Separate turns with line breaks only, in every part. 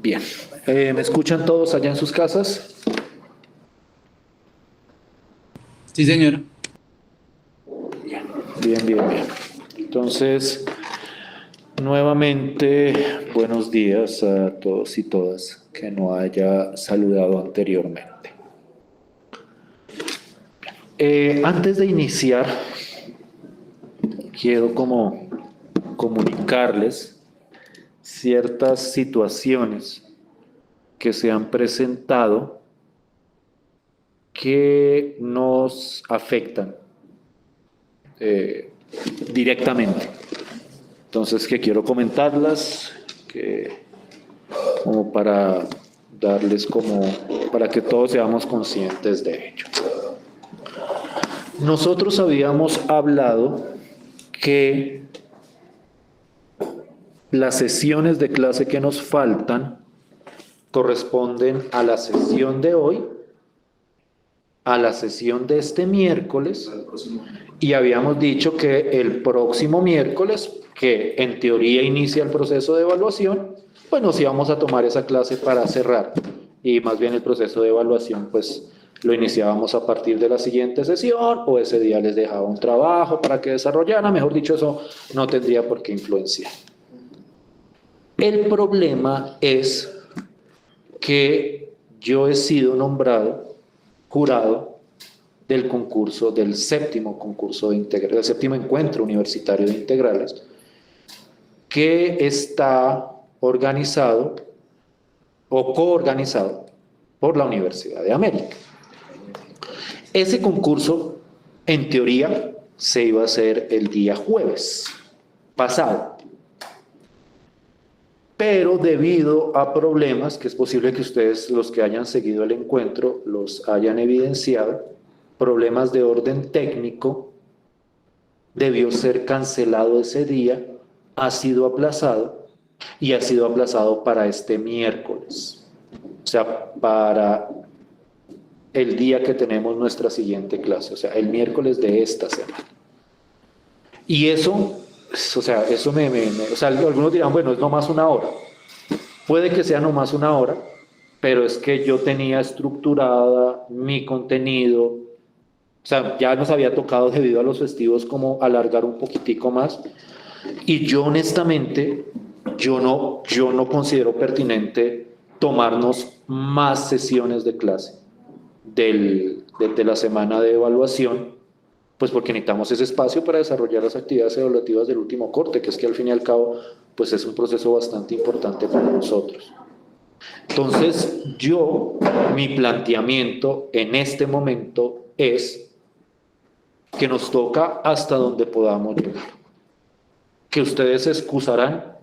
Bien. ¿Me escuchan todos allá en sus casas?
Sí, señor.
Bien, bien, bien. Entonces, nuevamente, buenos días a todos y todas que no haya saludado anteriormente. Antes de iniciar, quiero como comunicarles ciertas situaciones que se han presentado que nos afectan directamente. Entonces, que quiero comentarlas, como para darles para que todos seamos conscientes de ello. Nosotros habíamos hablado que las sesiones de clase que nos faltan corresponden a la sesión de hoy, a la sesión de este miércoles, y habíamos dicho que el próximo miércoles, que en teoría inicia el proceso de evaluación, pues nos íbamos a tomar esa clase para cerrar, y más bien el proceso de evaluación pues lo iniciábamos a partir de la siguiente sesión, o ese día les dejaba un trabajo para que desarrollaran, mejor dicho, eso no tendría por qué influenciar. El problema es que yo he sido nombrado jurado del concurso, del séptimo concurso de integrales, del séptimo encuentro universitario de integrales, que está organizado o coorganizado por la Universidad de América. Ese concurso, en teoría, se iba a hacer el día jueves pasado, pero debido a problemas, que es posible que ustedes, los que hayan seguido el encuentro, los hayan evidenciado, problemas de orden técnico, debió ser cancelado ese día, ha sido aplazado y ha sido aplazado para este miércoles, o sea, para el día que tenemos nuestra siguiente clase, o sea, el miércoles de esta semana. Y eso, o sea, o sea, algunos dirán, bueno, es nomás una hora. Puede que sea nomás una hora, pero es que yo tenía estructurada mi contenido, o sea, ya nos había tocado debido a los festivos como alargar un poquitico más, y yo honestamente, yo no considero pertinente tomarnos más sesiones de clase de la semana de evaluación, pues porque necesitamos ese espacio para desarrollar las actividades evaluativas del último corte, que es que al fin y al cabo, pues es un proceso bastante importante para nosotros. Entonces, mi planteamiento en este momento es que nos toca hasta donde podamos llegar. Que ustedes excusarán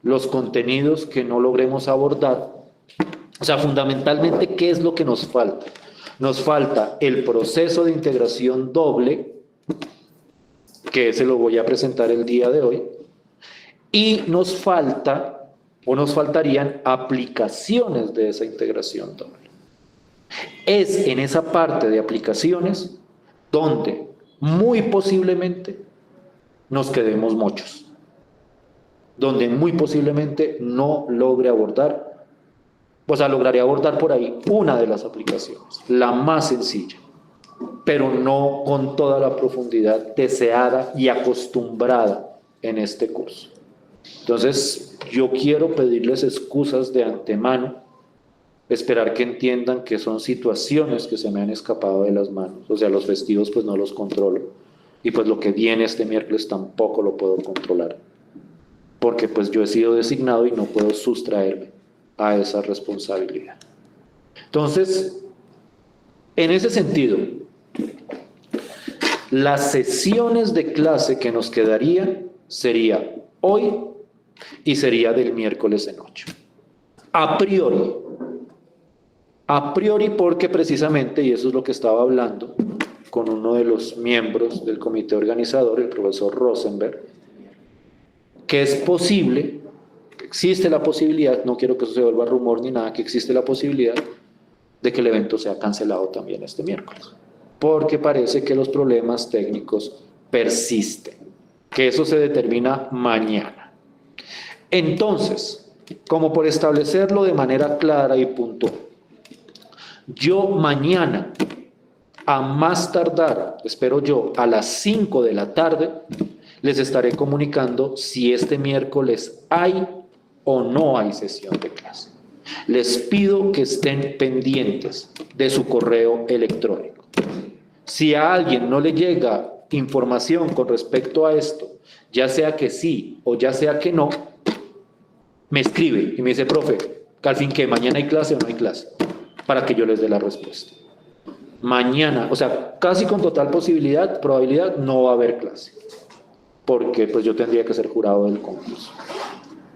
los contenidos que no logremos abordar. O sea, fundamentalmente, ¿qué es lo que nos falta? Nos falta el proceso de integración doble, que ese lo voy a presentar el día de hoy, y nos faltarían aplicaciones de esa integración doble. Es en esa parte de aplicaciones donde muy posiblemente nos quedemos muchos, donde muy posiblemente no logre abordar, o sea, lograría abordar por ahí una de las aplicaciones, la más sencilla, pero no con toda la profundidad deseada y acostumbrada en este curso. Entonces, yo quiero pedirles excusas de antemano, esperar que entiendan que son situaciones que se me han escapado de las manos, o sea, los festivos pues no los controlo, y pues lo que viene este miércoles tampoco lo puedo controlar, porque pues yo he sido designado y no puedo sustraerme a esa responsabilidad. Entonces, en ese sentido, las sesiones de clase que nos quedarían sería hoy y sería del miércoles de noche. A priori porque precisamente, y eso es lo que estaba hablando con uno de los miembros del comité organizador, el profesor Rosenberg, que es posible, que existe la posibilidad, no quiero que eso se vuelva rumor ni nada, que existe la posibilidad de que el evento sea cancelado también este miércoles, porque parece que los problemas técnicos persisten, que eso se determina mañana. Entonces, como por establecerlo de manera clara y puntual. Yo mañana, a más tardar, espero yo, a las 5 de la tarde, les estaré comunicando si este miércoles hay o no hay sesión de clase. Les pido que estén pendientes de su correo electrónico. Si a alguien no le llega información con respecto a esto, ya sea que sí o ya sea que no, me escribe y me dice, profe, al fin que mañana hay clase o no hay clase, para que yo les dé la respuesta. Mañana, o sea, casi con total probabilidad, no va a haber clase, porque pues yo tendría que ser jurado del concurso.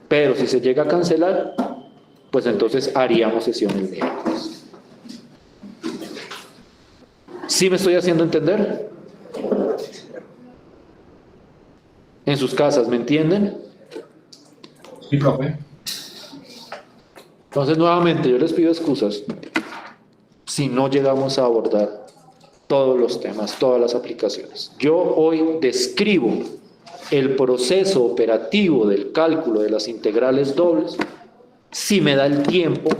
Pero si se llega a cancelar, pues entonces haríamos sesión el miércoles. ¿Sí me estoy haciendo entender? En sus casas, ¿me entienden?
Sí, profe.
Entonces, nuevamente, yo les pido excusas si no llegamos a abordar todos los temas, todas las aplicaciones. Yo hoy describo el proceso operativo del cálculo de las integrales dobles. Si me da el tiempo,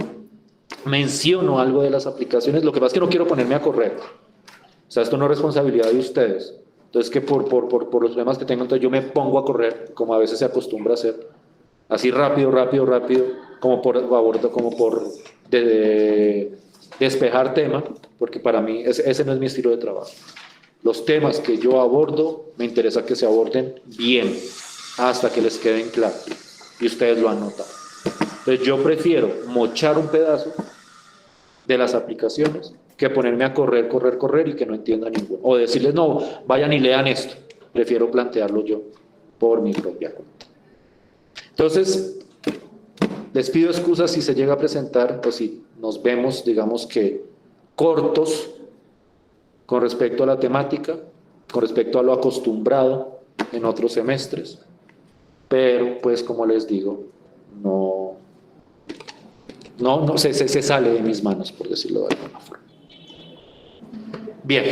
menciono algo de las aplicaciones. Lo que pasa es que no quiero ponerme a correr. O sea, esto no es responsabilidad de ustedes. Entonces, que por los problemas que tengo, entonces yo me pongo a correr, como a veces se acostumbra a hacer. Así rápido, como por despejar tema, porque para mí ese no es mi estilo de trabajo. Los temas que yo abordo, me interesa que se aborden bien, hasta que les queden claros. Y ustedes lo han notado. Entonces yo prefiero mochar un pedazo de las aplicaciones que ponerme a correr y que no entienda ninguno. O decirles, no, vayan y lean esto. Prefiero plantearlo yo por mi propia cuenta. Entonces, les pido excusas si se llega a presentar, o si nos vemos, digamos que cortos con respecto a la temática, con respecto a lo acostumbrado en otros semestres, pero pues como les digo, se sale de mis manos, por decirlo de alguna forma. Bien,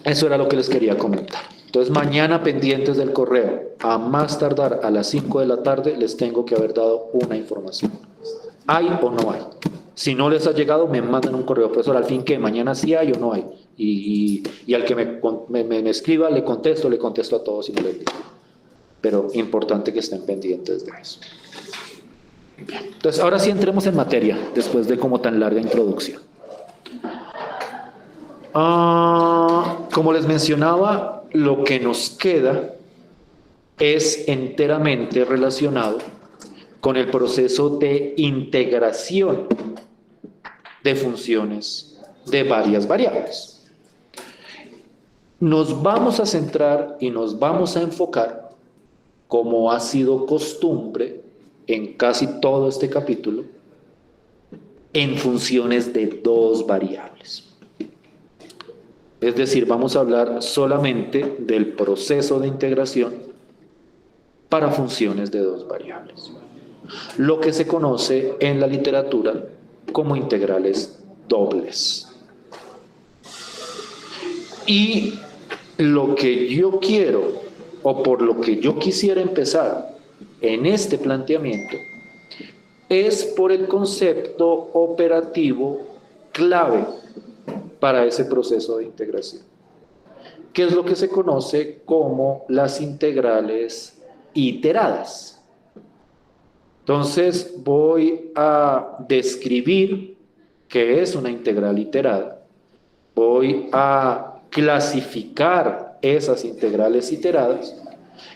eso era lo que les quería comentar. Entonces mañana pendientes del correo, a más tardar a las 5 de la tarde les tengo que haber dado una información. ¿Hay o no hay? Si no les ha llegado, me mandan un correo, profesor, al fin que mañana sí hay o no hay. Y al que me escriba, le contesto a todos y no les digo. Pero importante que estén pendientes de eso. Bien. Entonces, ahora sí entremos en materia, después de como tan larga introducción. Como les mencionaba, lo que nos queda es enteramente relacionado con el proceso de integración de funciones de varias variables. Nos vamos a centrar y nos vamos a enfocar, como ha sido costumbre en casi todo este capítulo, en funciones de dos variables. Es decir, vamos a hablar solamente del proceso de integración para funciones de dos variables, lo que se conoce en la literatura como integrales dobles. Y lo que yo quiero, o por lo que yo quisiera empezar en este planteamiento, es por el concepto operativo clave para ese proceso de integración, que es lo que se conoce como las integrales iteradas. Entonces voy a describir qué es una integral iterada, voy a clasificar esas integrales iteradas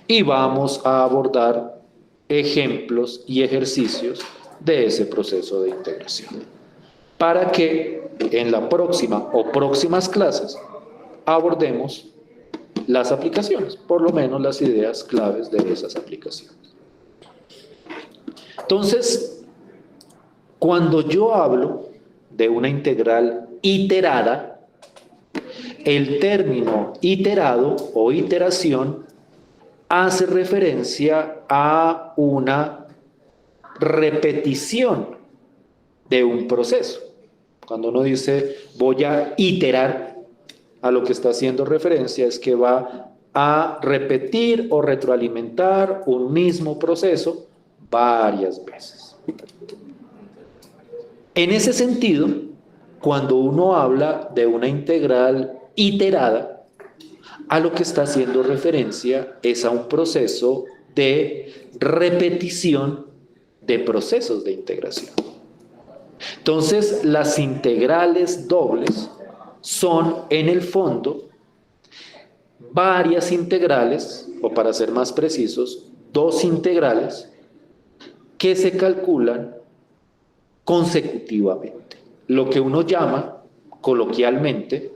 y vamos a abordar ejemplos y ejercicios de ese proceso de integración, para que en la próxima o próximas clases abordemos las aplicaciones, por lo menos las ideas claves de esas aplicaciones. Entonces, cuando yo hablo de una integral iterada, el término iterado o iteración hace referencia a una repetición de un proceso. Cuando uno dice voy a iterar, a lo que está haciendo referencia es que va a repetir o retroalimentar un mismo proceso varias veces. En ese sentido, cuando uno habla de una integral iterada, a lo que está haciendo referencia es a un proceso de repetición de procesos de integración. Entonces, las integrales dobles son, en el fondo, varias integrales, o para ser más precisos, dos integrales que se calculan consecutivamente. Lo que uno llama, coloquialmente,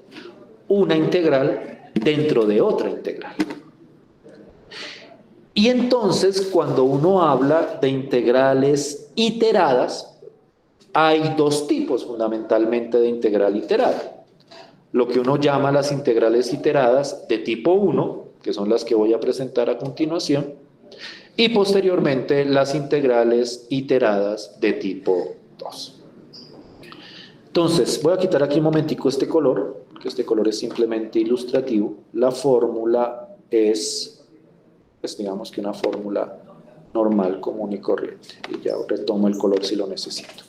una integral dentro de otra integral. Y entonces, cuando uno habla de integrales iteradas, hay dos tipos fundamentalmente de integral iterada. Lo que uno llama las integrales iteradas de tipo 1, que son las que voy a presentar a continuación, y posteriormente las integrales iteradas de tipo 2. Entonces, voy a quitar aquí un momentico este color, que este color es simplemente ilustrativo. La fórmula es, pues digamos que una fórmula normal, común y corriente. Y ya retomo el color si lo necesito.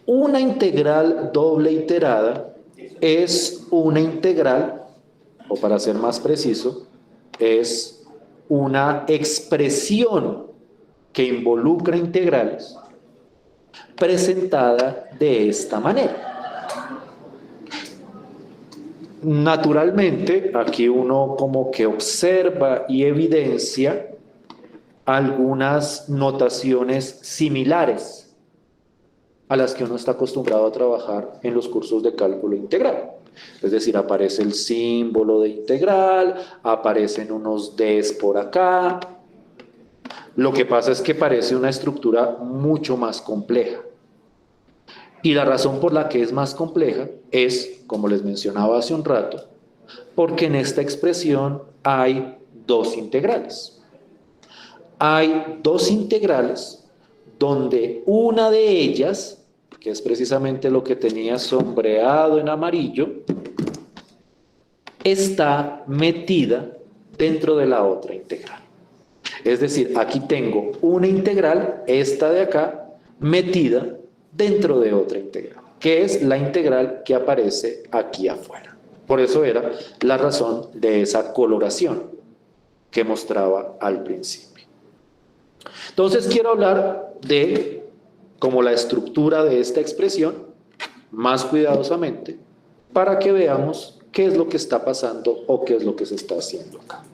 Una integral doble iterada es una integral, o para ser más preciso, es una expresión que involucra integrales presentada de esta manera. Naturalmente, aquí uno como que observa y evidencia algunas notaciones similares a las que uno está acostumbrado a trabajar en los cursos de cálculo integral. Es decir, aparece el símbolo de integral, aparecen unos Ds por acá. Lo que pasa es que parece una estructura mucho más compleja. Y la razón por la que es más compleja es, como les mencionaba hace un rato, porque en esta expresión hay dos integrales. Hay dos integrales donde una de ellas, que es precisamente lo que tenía sombreado en amarillo, está metida dentro de la otra integral. Es decir, aquí tengo una integral, esta de acá, metida dentro de otra integral, que es la integral que aparece aquí afuera. Por eso era la razón de esa coloración que mostraba al principio. Entonces quiero hablar de como la estructura de esta expresión más cuidadosamente para que veamos qué es lo que está pasando o qué es lo que se está haciendo acá.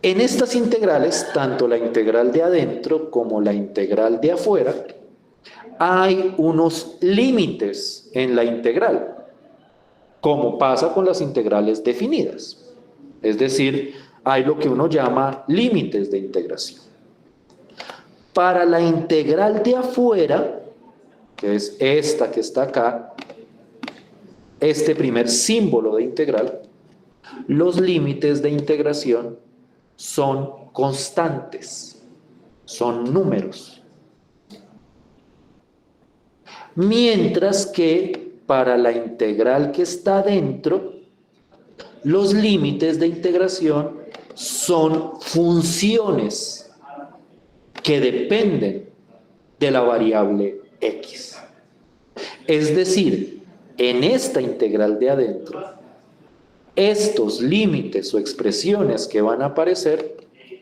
En estas integrales, tanto la integral de adentro como la integral de afuera, hay unos límites en la integral, como pasa con las integrales definidas. Es decir, hay lo que uno llama límites de integración. Para la integral de afuera, que es esta que está acá, este primer símbolo de integral, los límites de integración son constantes, son números. Mientras que para la integral que está dentro, los límites de integración son funciones que dependen de la variable x. Es decir, en esta integral de adentro, estos límites o expresiones que van a aparecer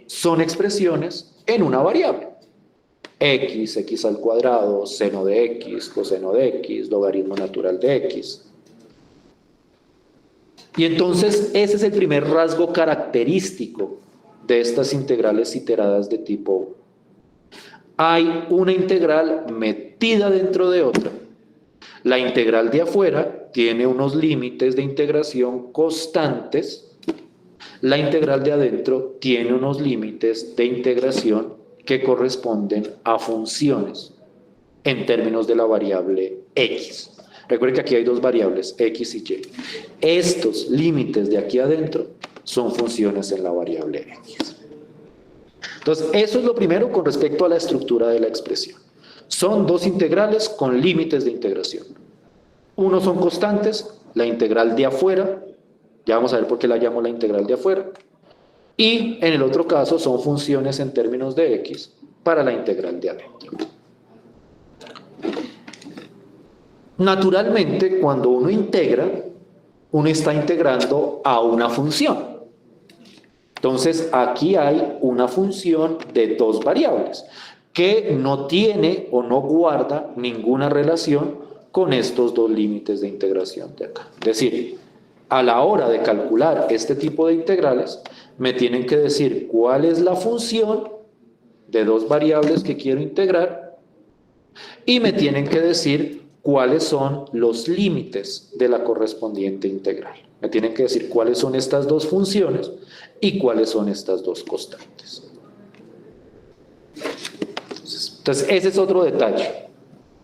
son expresiones en una variable. X, x al cuadrado, seno de x, coseno de x, logaritmo natural de x. Y entonces ese es el primer rasgo característico de estas integrales iteradas de tipo 1. Hay una integral metida dentro de otra. La integral de afuera tiene unos límites de integración constantes. La integral de adentro tiene unos límites de integración que corresponden a funciones en términos de la variable x. Recuerden que aquí hay dos variables, x y y. Estos límites de aquí adentro son funciones en la variable x. Entonces, eso es lo primero con respecto a la estructura de la expresión. Son dos integrales con límites de integración. Uno son constantes, la integral de afuera, ya vamos a ver por qué la llamo la integral de afuera, Y en el otro caso son funciones en términos de x para la integral de adentro. Naturalmente, cuando uno integra, uno está integrando a una función. Entonces, aquí hay una función de dos variables que no tiene o no guarda ninguna relación con estos dos límites de integración de acá. Es decir, a la hora de calcular este tipo de integrales, me tienen que decir cuál es la función de dos variables que quiero integrar y me tienen que decir cuáles son los límites de la correspondiente integral. Me tienen que decir cuáles son estas dos funciones y cuáles son estas dos constantes. Entonces, ese es otro detalle.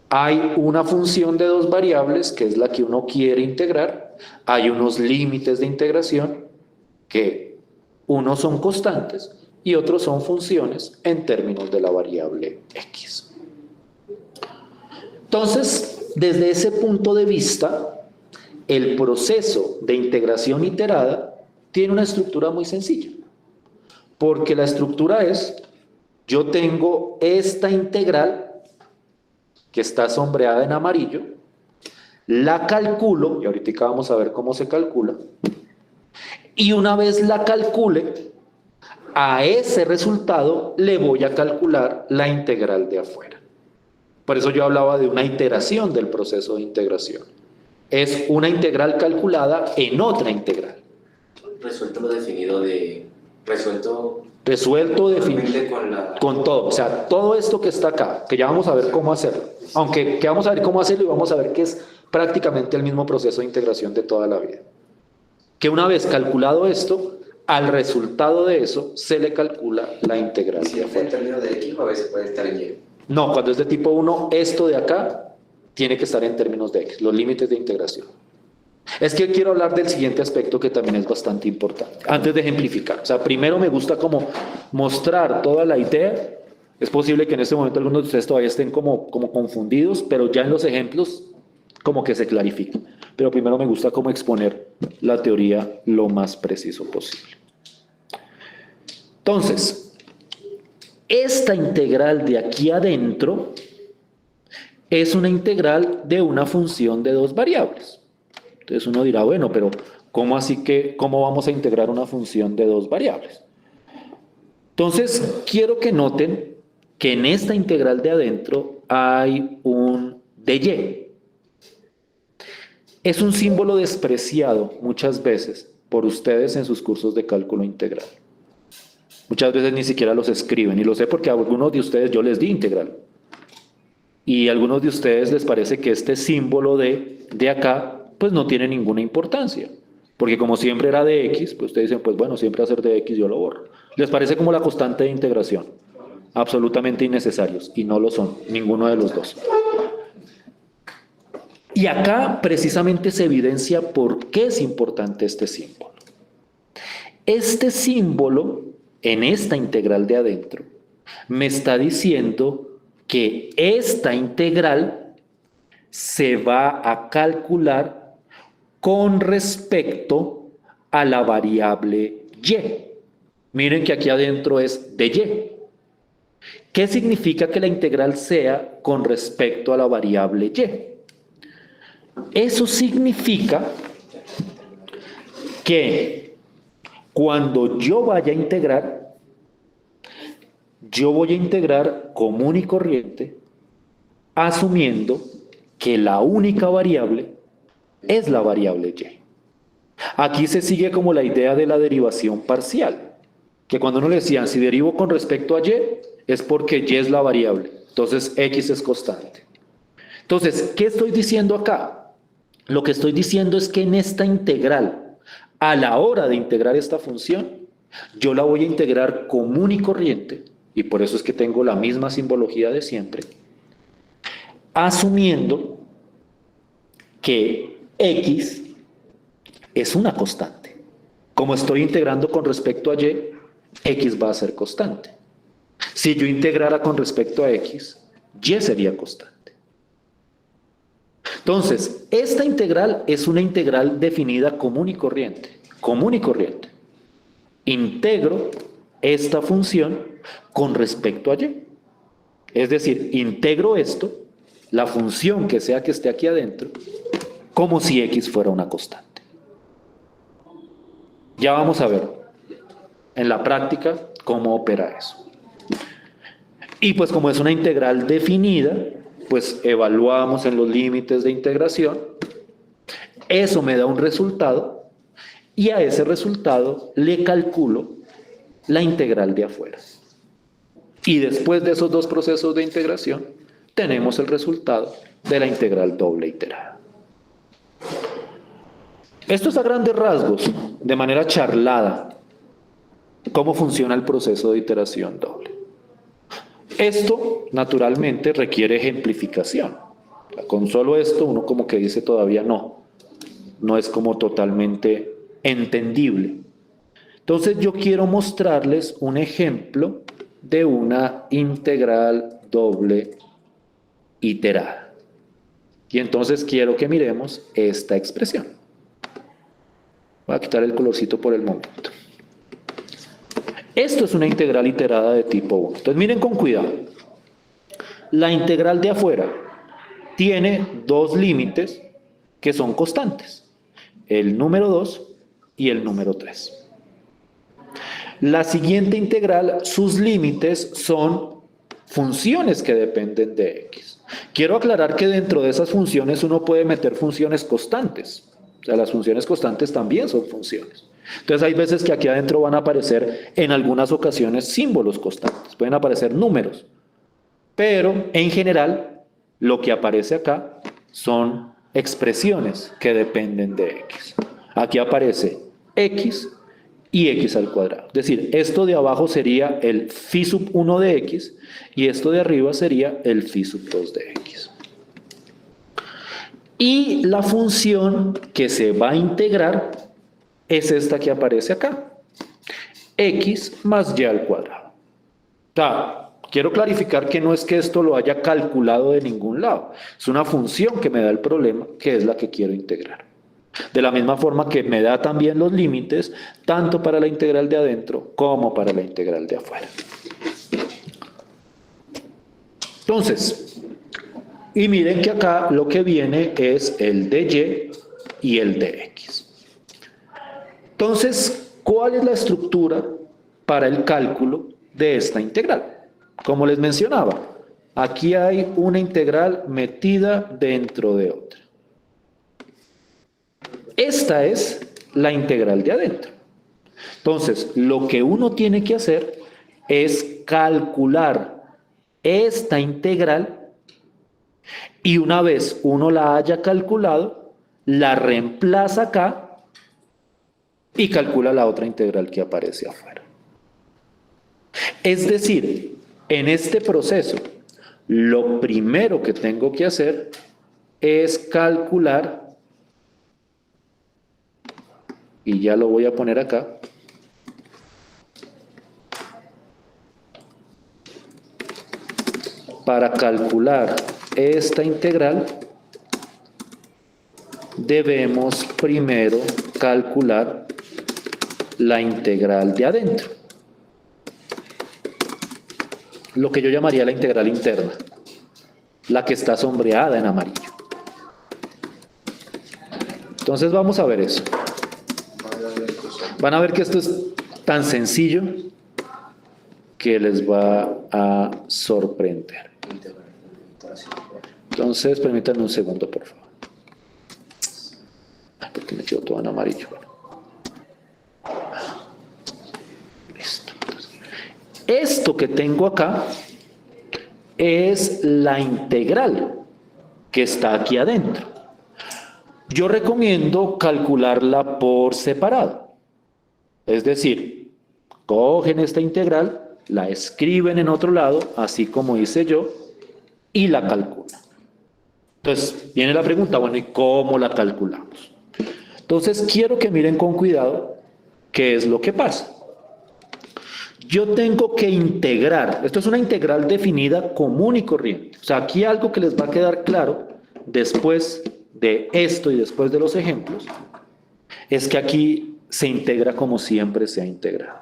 Hay una función de dos variables, que es la que uno quiere integrar. Hay unos límites de integración, que unos son constantes y otros son funciones en términos de la variable x. Entonces, desde ese punto de vista, el proceso de integración iterada tiene una estructura muy sencilla, porque la estructura es, yo tengo esta integral que está sombreada en amarillo, la calculo, y ahorita vamos a ver cómo se calcula, y una vez la calcule, a ese resultado le voy a calcular la integral de afuera. Por eso yo hablaba de una iteración del proceso de integración. Es una integral calculada en otra integral.
Resuelto lo definido de... Resuelto
definido con todo. O sea, todo esto que está acá, que ya vamos a ver cómo hacerlo. Aunque que vamos a ver cómo hacerlo y vamos a ver que es prácticamente el mismo proceso de integración de toda la vida. Que una vez calculado esto, al resultado de eso se le calcula la integral de afuera.
¿En términos de X o a veces puede estar en Y?
No, cuando es de tipo 1, esto de acá tiene que estar en términos de X, los límites de integración. Es que quiero hablar del siguiente aspecto que también es bastante importante, antes de ejemplificar. O sea, primero me gusta como mostrar toda la idea. Es posible que en este momento algunos de ustedes todavía estén como confundidos, pero ya en los ejemplos como que se clarifica. Pero primero me gusta como exponer la teoría lo más preciso posible. Entonces, esta integral de aquí adentro es una integral de una función de dos variables. Entonces uno dirá, bueno, pero ¿cómo así que, cómo vamos a integrar una función de dos variables? Entonces, quiero que noten que en esta integral de adentro hay un dy. Es un símbolo despreciado muchas veces por ustedes en sus cursos de cálculo integral. Muchas veces ni siquiera los escriben, y lo sé porque a algunos de ustedes yo les di integral. Y a algunos de ustedes les parece que este símbolo de acá pues no tiene ninguna importancia. Porque como siempre era de x, pues ustedes dicen, pues bueno, siempre va a ser de x, yo lo borro. Les parece como la constante de integración. Absolutamente innecesarios, y no lo son, ninguno de los dos. Y acá precisamente se evidencia por qué es importante este símbolo. Este símbolo, en esta integral de adentro, me está diciendo que esta integral se va a calcular con respecto a la variable y. Miren que aquí adentro es de y. ¿Qué significa que la integral sea con respecto a la variable y? Eso significa que cuando yo vaya a integrar, yo voy a integrar común y corriente, asumiendo que la única variable es la variable y. Aquí se sigue como la idea de la derivación parcial, que cuando uno le decían, si derivo con respecto a y, es porque y es la variable, entonces x es constante. Entonces, ¿qué estoy diciendo acá? Lo que estoy diciendo es que en esta integral, a la hora de integrar esta función, yo la voy a integrar común y corriente, y por eso es que tengo la misma simbología de siempre, asumiendo que x es una constante. Como estoy integrando con respecto a y, x va a ser constante. Si yo integrara con respecto a x, y sería constante. Entonces, esta integral es una integral definida común y corriente. Común y corriente. integro esta función con respecto a y. Es decir, integro esto, la función que sea que esté aquí adentro, como si x fuera una constante. Ya vamos a ver en la práctica cómo opera eso. Y pues como es una integral definida, pues evaluamos en los límites de integración, eso me da un resultado, y a ese resultado le calculo la integral de afuera. Y después de esos dos procesos de integración, tenemos el resultado de la integral doble iterada. Esto es a grandes rasgos, de manera charlada, cómo funciona el proceso de iteración doble. Esto, naturalmente, requiere ejemplificación. Con solo esto, uno como que dice todavía no es como totalmente entendible. Entonces, yo quiero mostrarles un ejemplo de una integral doble iterada. Y entonces quiero que miremos esta expresión. Voy a quitar el colorcito por el momento. Esto es una integral iterada de tipo 1. Entonces miren con cuidado. La integral de afuera tiene dos límites que son constantes. El número 2 y el número 3. La siguiente integral, sus límites son funciones que dependen de x. Quiero aclarar que dentro de esas funciones uno puede meter funciones constantes. O sea, las funciones constantes también son funciones. Entonces hay veces que aquí adentro van a aparecer en algunas ocasiones símbolos constantes, pueden aparecer números, pero en general lo que aparece acá son expresiones que dependen de x. Aquí aparece x y x al cuadrado. Es decir, esto de abajo sería el phi sub 1 de x y esto de arriba sería el phi sub 2 de x. Y la función que se va a integrar es esta que aparece acá, x más y al cuadrado. O sea, quiero clarificar que no es que esto lo haya calculado de ningún lado, es una función que me da el problema, que es la que quiero integrar. De la misma forma que me da también los límites, tanto para la integral de adentro como para la integral de afuera. Entonces, y miren que acá lo que viene es el de y el de x. Entonces, ¿cuál es la estructura para el cálculo de esta integral? Como les mencionaba, aquí hay una integral metida dentro de otra. Esta es la integral de adentro. Entonces, lo que uno tiene que hacer es calcular esta integral y una vez uno la haya calculado, la reemplaza acá y calcula la otra integral que aparece afuera. Es decir, en este proceso, lo primero que tengo que hacer es calcular, y ya lo voy a poner acá, para calcular esta integral, debemos primero calcular la integral de adentro, lo que yo llamaría la integral interna, la que está sombreada en amarillo. Entonces vamos a ver eso. Van a ver que esto es tan sencillo que les va a sorprender. Entonces permítanme un segundo, por favor. Porque me quedó todo en amarillo. Listo. Esto que tengo acá es la integral que está aquí adentro. Yo recomiendo calcularla por separado. Es decir, cogen esta integral, la escriben en otro lado, así como hice yo, y la calculan. Entonces, viene la pregunta, bueno, ¿y cómo la calculamos? Entonces, quiero que miren con cuidado qué es lo que pasa. Yo tengo que integrar, esto es una integral definida común y corriente. O sea, aquí algo que les va a quedar claro después de esto y después de los ejemplos, es que aquí se integra como siempre se ha integrado,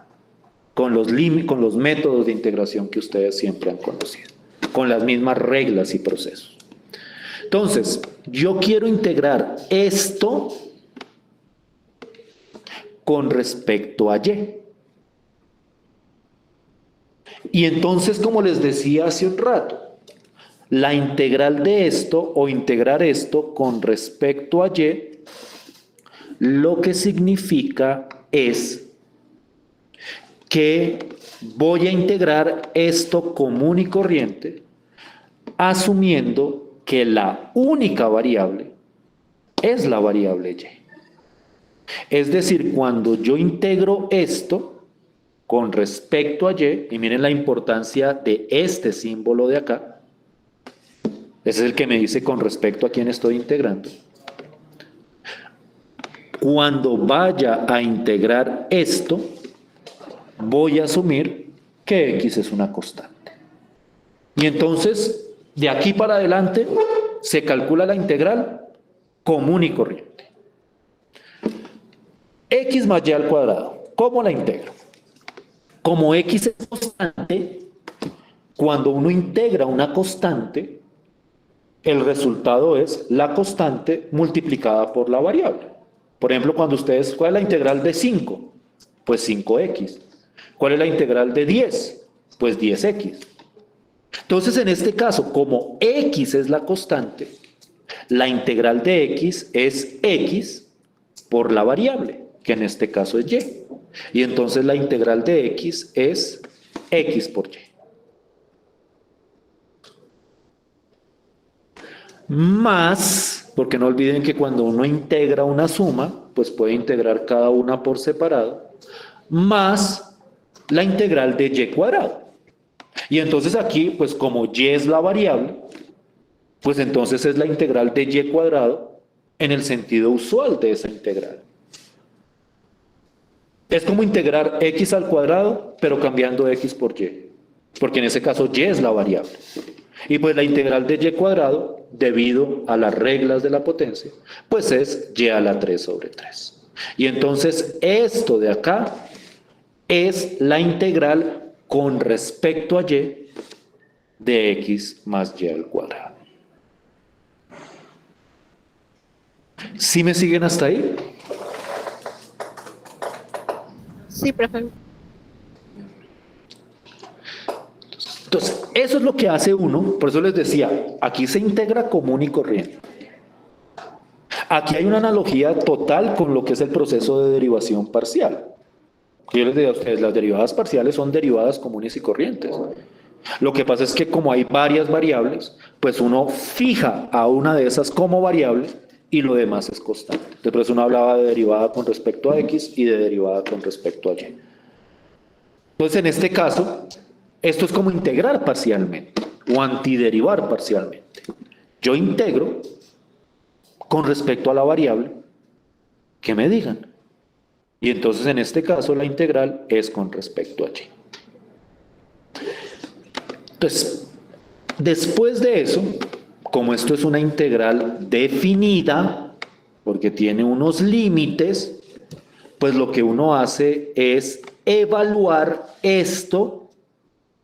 con los métodos de integración que ustedes siempre han conocido, con las mismas reglas y procesos. Entonces, yo quiero integrar esto con respecto a Y. Y entonces, como les decía hace un rato, la integral de esto o integrar esto con respecto a Y, lo que significa es que voy a integrar esto común y corriente asumiendo que la única variable es la variable Y. Es decir, cuando yo integro esto con respecto a Y, y miren la importancia de este símbolo de acá, ese es el que me dice con respecto a quién estoy integrando. Cuando vaya a integrar esto, voy a asumir que X es una constante. Y entonces, de aquí para adelante, se calcula la integral común y corriente. X más Y al cuadrado. ¿Cómo la integro? Como X es constante, cuando uno integra una constante, el resultado es la constante multiplicada por la variable. Por ejemplo, cuando ustedes, ¿cuál es la integral de 5? Pues 5x. ¿Cuál es la integral de 10? Pues 10x. Entonces, en este caso, como x es la constante, la integral de x es x por la variable, que en este caso es y. Y entonces la integral de x es x por y. Más, porque no olviden que cuando uno integra una suma, pues puede integrar cada una por separado, más la integral de y cuadrado. Y entonces aquí, pues como y es la variable, pues entonces es la integral de y cuadrado en el sentido usual de esa integral. Es como integrar x al cuadrado, pero cambiando x por y, porque en ese caso y es la variable. Y pues la integral de y cuadrado, debido a las reglas de la potencia, pues es y a la 3 sobre 3. Y entonces esto de acá es la integral con respecto a y de x más y al cuadrado. ¿Sí me siguen hasta ahí?
Sí, profe.
Entonces, eso es lo que hace uno, por eso les decía, aquí se integra común y corriente. Aquí hay una analogía total con lo que es el proceso de derivación parcial. Yo les digo a ustedes, las derivadas parciales son derivadas comunes y corrientes. Lo que pasa es que como hay varias variables, pues uno fija a una de esas como variable y lo demás es constante. Entonces, por eso uno hablaba de derivada con respecto a x y de derivada con respecto a y. Entonces, en este caso, esto es como integrar parcialmente o antiderivar parcialmente. Yo integro con respecto a la variable que me digan. Y entonces en este caso la integral es con respecto a y. Entonces, después de eso, como esto es una integral definida, porque tiene unos límites, pues lo que uno hace es evaluar esto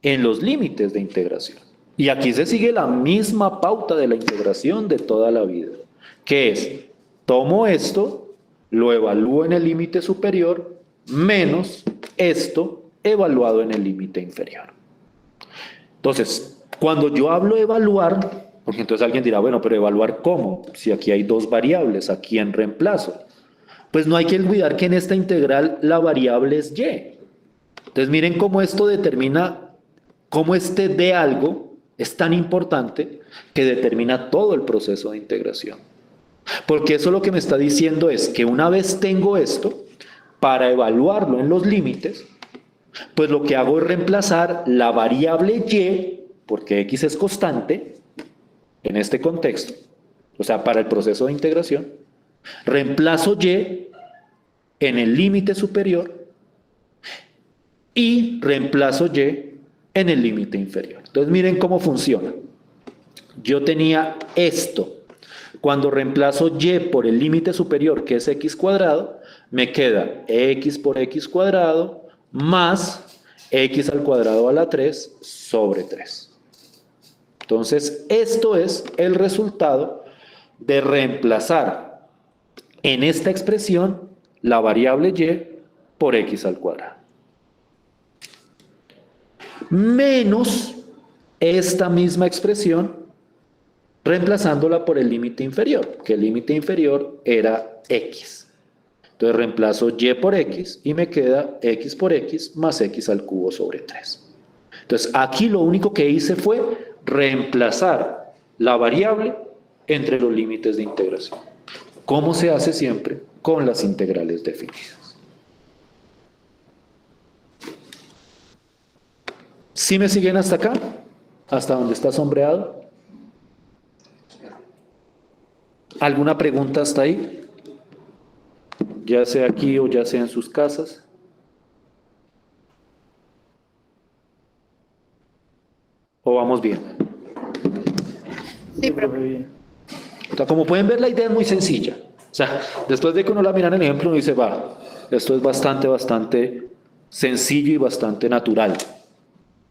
en los límites de integración. Y aquí se sigue la misma pauta de la integración de toda la vida, que es, tomo esto, lo evalúo en el límite superior, menos esto evaluado en el límite inferior. Entonces, cuando yo hablo de evaluar, porque entonces alguien dirá, bueno, pero evaluar ¿cómo? Si aquí hay dos variables, ¿a quién reemplazo? Pues no hay que olvidar que en esta integral la variable es y. Entonces miren cómo esto determina, cómo este de algo es tan importante que determina todo el proceso de integración. Porque eso lo que me está diciendo es que una vez tengo esto, para evaluarlo en los límites, pues lo que hago es reemplazar la variable y, porque x es constante, en este contexto, o sea, para el proceso de integración, reemplazo y en el límite superior y reemplazo y en el límite inferior. Entonces miren cómo funciona. Yo tenía esto. Cuando reemplazo y por el límite superior, que es x cuadrado, me queda x por x cuadrado más x al cuadrado a la 3 sobre 3. Entonces, esto es el resultado de reemplazar en esta expresión la variable y por x al cuadrado. Menos esta misma expresión reemplazándola por el límite inferior, que el límite inferior era x. Entonces reemplazo y por x y me queda x por x más x al cubo sobre 3. Entonces aquí lo único que hice fue reemplazar la variable entre los límites de integración, como se hace siempre con las integrales definidas. ¿Sí me siguen hasta acá? ¿Hasta donde está sombreado? ¿Alguna pregunta hasta ahí? Ya sea aquí o ya sea en sus casas. ¿O vamos bien?
Sí, profe.
O sea, como pueden ver, la idea es muy sencilla. O sea, después de que uno la mira en el ejemplo, uno dice, va, esto es bastante sencillo y bastante natural.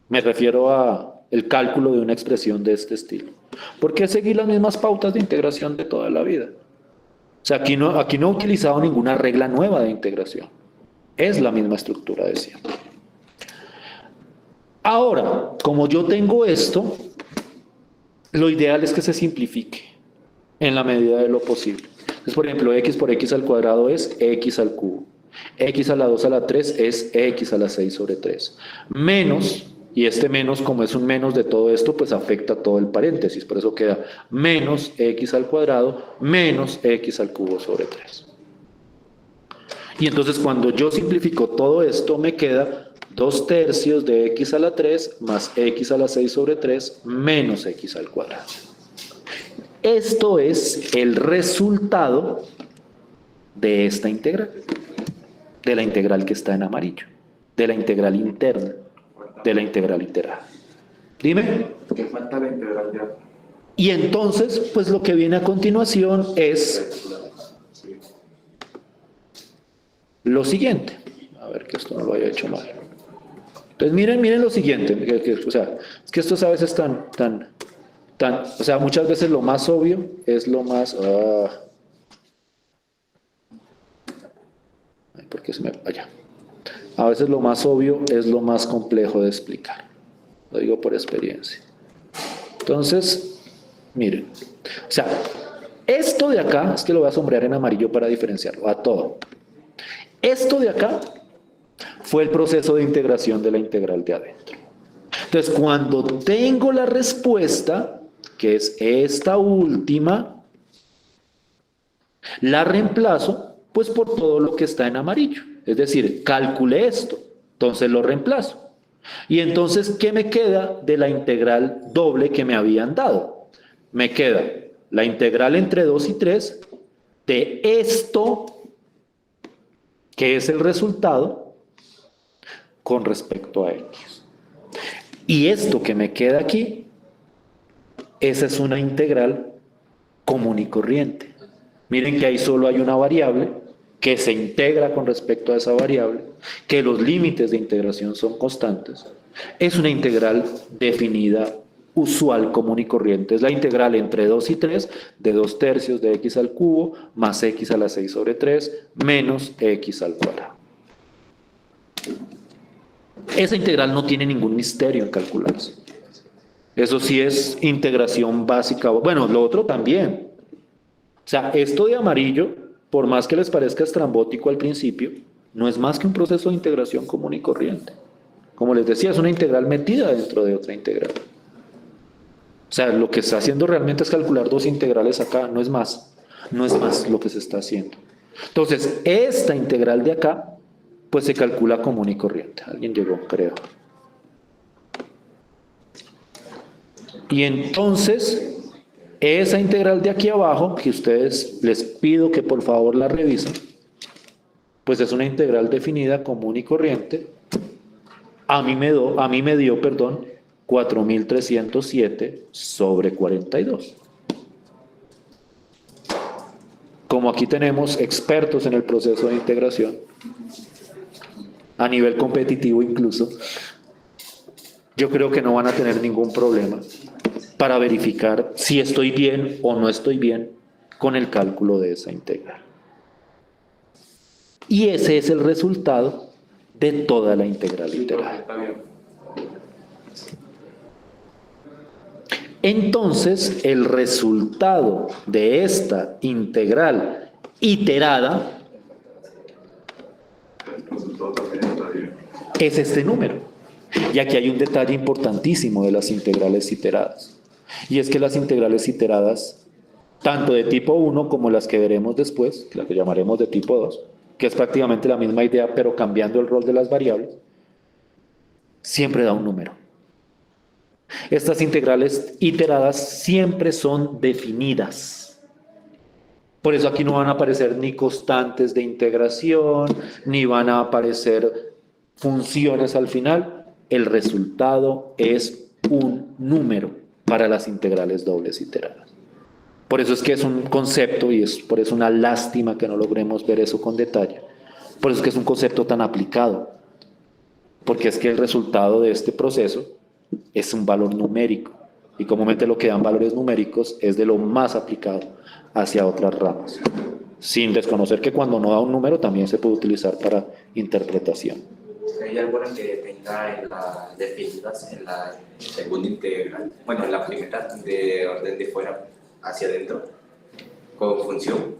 Me refiero a el cálculo de una expresión de este estilo. ¿Por qué seguir las mismas pautas de integración de toda la vida? O sea, aquí no he utilizado ninguna regla nueva de integración. Es la misma estructura de siempre. Ahora, como yo tengo esto, lo ideal es que se simplifique en la medida de lo posible. Entonces, por ejemplo, x por x al cuadrado es x al cubo. X a la 2 a la 3 es x a la 6 sobre 3. Menos, y este menos, como es un menos de todo esto, pues afecta todo el paréntesis. Por eso queda menos x al cuadrado menos x al cubo sobre 3. Y entonces cuando yo simplifico todo esto, me queda 2/3 de x a la 3 más x a la 6 sobre 3 menos x al cuadrado. Esto es el resultado de esta integral, de la integral que está en amarillo, de la integral interna, de la integral iterada. Dime.
Que falta la integral de acá.
Y entonces, pues lo que viene a continuación es lo siguiente. A ver que esto no lo haya hecho mal. Entonces miren lo siguiente. O sea, es que esto es a veces o sea, muchas veces lo más obvio es lo más... ¿por qué se me vaya? A veces lo más obvio es lo más complejo de explicar. Lo digo por experiencia. Entonces, miren. O sea, esto de acá, es que lo voy a sombrear en amarillo para diferenciarlo, a todo. Esto de acá fue el proceso de integración de la integral de adentro. Entonces, cuando tengo la respuesta, que es esta última, la reemplazo pues por todo lo que está en amarillo. Es decir, calculé esto, entonces lo reemplazo. Y entonces, ¿qué me queda de la integral doble que me habían dado? Me queda la integral entre 2 y 3 de esto, que es el resultado, con respecto a x. Y esto que me queda aquí, esa es una integral común y corriente. Miren que ahí solo hay una variable que se integra con respecto a esa variable, que los límites de integración son constantes. Es una integral definida, usual, común y corriente. Es la integral entre 2 y 3 de 2/3 de x al cubo más x a la 6 sobre 3 menos x al cuadrado. Esa integral no tiene ningún misterio en calcularse. Eso sí es integración básica. Bueno, lo otro también. O sea, esto de amarillo, por más que les parezca estrambótico al principio, no es más que un proceso de integración común y corriente. Como les decía, es una integral metida dentro de otra integral. O sea, lo que está haciendo realmente es calcular dos integrales acá, no es más. No es más lo que se está haciendo. Entonces, esta integral de acá, pues se calcula común y corriente. Alguien llegó, creo. Y entonces, esa integral de aquí abajo, que ustedes les pido que por favor la revisen, pues es una integral definida común y corriente. A mí me dio 4.307 sobre 42. como aquí tenemos expertos en el proceso de integración, a nivel competitivo incluso, yo creo que no van a tener ningún problema para verificar si estoy bien o no estoy bien con el cálculo de esa integral. Y ese es el resultado de toda la integral literal.
Está bien.
Entonces, el resultado de esta integral iterada
El resultado también está bien.
es este número. Y aquí hay un detalle importantísimo de las integrales iteradas. Y es que las integrales iteradas, tanto de tipo 1 como las que veremos después, las que llamaremos de tipo 2, que es prácticamente la misma idea, pero cambiando el rol de las variables, siempre da un número. Estas integrales iteradas siempre son definidas. Por eso aquí no van a aparecer ni constantes de integración, ni van a aparecer funciones al final. El resultado es un número para las integrales dobles iteradas. Por eso es que es un concepto, y es por eso una lástima que no logremos ver eso con detalle. Por eso es que es un concepto tan aplicado. Porque es que el resultado de este proceso es un valor numérico. Y comúnmente lo que dan valores numéricos es de lo más aplicado hacia otras ramas. Sin desconocer que cuando no da un número también se puede utilizar para interpretación.
¿Hay alguna que tenga en la definidas en la segunda integral? Bueno, en la primera de orden de fuera hacia adentro, con función.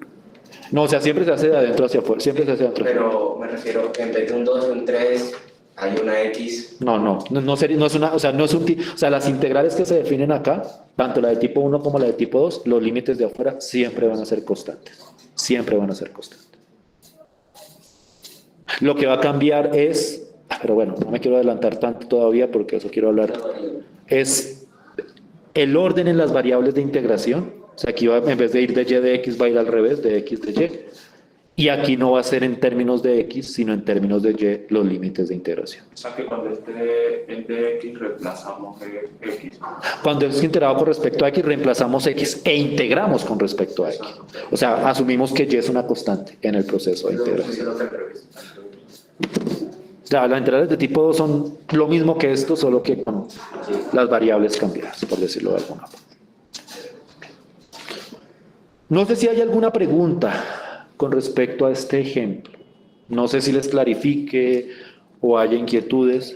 No, o sea, siempre se hace de adentro hacia afuera. Siempre se hace de adentro hacia afuera.
Pero me refiero, en vez de un 2 un 3, hay una X.
No es una, o sea, no es un, o sea, las integrales que se definen acá, tanto la de tipo 1 como la de tipo 2, los límites de afuera siempre van a ser constantes. Siempre van a ser constantes. Lo que va a cambiar es, pero bueno, no me quiero adelantar tanto todavía porque eso quiero hablar, es el orden en las variables de integración. O sea, aquí va, en vez de ir de y de x, va a ir al revés, de x de y. Y aquí no va a ser en términos de x, sino en términos de y los límites de integración.
O sea que cuando esté el de X reemplazamos el X.
Cuando es integrado con respecto a x, reemplazamos x e integramos con respecto a x. O sea, asumimos que y es una constante en el proceso de integración. O sea, las integrales de tipo 2 son lo mismo que esto, solo que con las variables cambiadas, por decirlo de alguna forma. No sé si hay alguna pregunta con respecto a este ejemplo. No sé si les clarifique o haya inquietudes.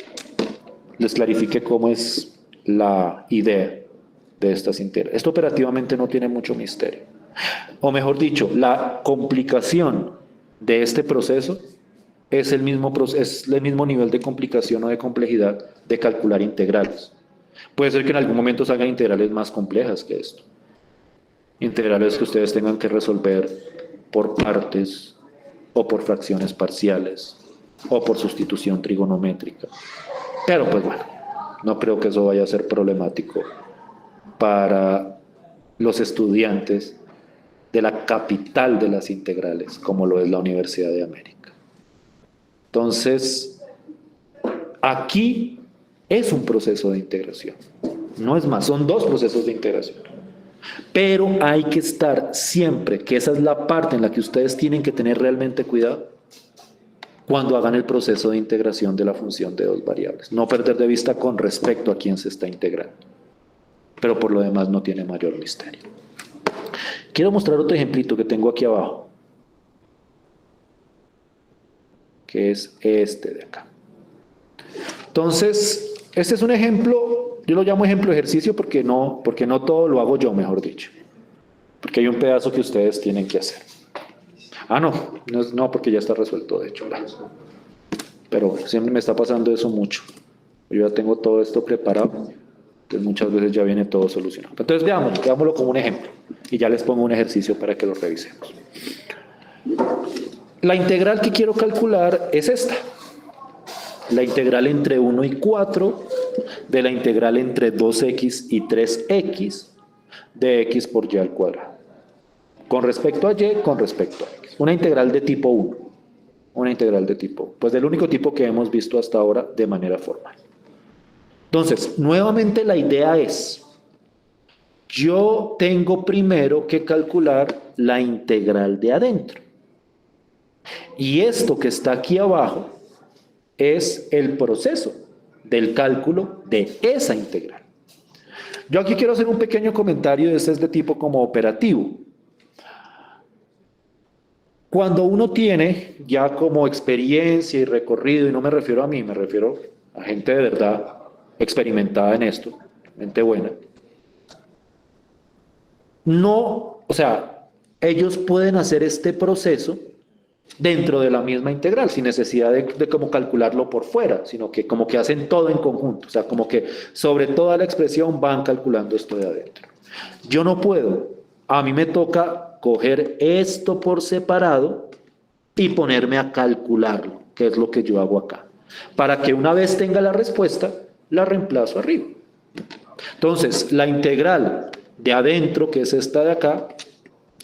Les clarifique cómo es la idea de estas integrales. Esto operativamente no tiene mucho misterio. O mejor dicho, la complicación de este proceso es el mismo nivel de complicación o de complejidad de calcular integrales. Puede ser que en algún momento salgan integrales más complejas que esto. Integrales que ustedes tengan que resolver por partes o por fracciones parciales o por sustitución trigonométrica. Pero pues bueno, no creo que eso vaya a ser problemático para los estudiantes de la capital de las integrales, como lo es la Universidad de América. Entonces, aquí es un proceso de integración, no es más, son dos procesos de integración. Pero hay que estar siempre, que esa es la parte en la que ustedes tienen que tener realmente cuidado cuando hagan el proceso de integración de la función de dos variables. No perder de vista con respecto a quién se está integrando. Pero por lo demás no tiene mayor misterio. Quiero mostrar otro ejemplito que tengo aquí abajo, que es este de acá. Entonces, este es un ejemplo, yo lo llamo ejemplo de ejercicio porque no todo lo hago yo, mejor dicho. Porque hay un pedazo que ustedes tienen que hacer. Ah, no, porque ya está resuelto, de hecho. Pero siempre me está pasando eso mucho. Yo ya tengo todo esto preparado, entonces muchas veces ya viene todo solucionado. Entonces veámoslo como un ejemplo. Y ya les pongo un ejercicio para que lo revisemos. La integral que quiero calcular es esta. La integral entre 1 y 4 de la integral entre 2x y 3x de x por y al cuadrado. Con respecto a y, con respecto a x. Una integral de tipo 1. Una integral de tipo, pues del único tipo que hemos visto hasta ahora de manera formal. Entonces, nuevamente la idea es yo tengo primero que calcular la integral de adentro. Y esto que está aquí abajo es el proceso del cálculo de esa integral. Yo aquí quiero hacer un pequeño comentario, este es de tipo como operativo. Cuando uno tiene ya como experiencia y recorrido, y no me refiero a mí, me refiero a gente de verdad experimentada en esto, gente buena, no, o sea, ellos pueden hacer este proceso dentro de la misma integral, sin necesidad de como calcularlo por fuera, sino que como que hacen todo en conjunto, o sea, como que sobre toda la expresión van calculando esto de adentro. Yo no puedo, a mí me toca coger esto por separado y ponerme a calcularlo, que es lo que yo hago acá, para que una vez tenga la respuesta, la reemplazo arriba. Entonces, la integral de adentro, que es esta de acá,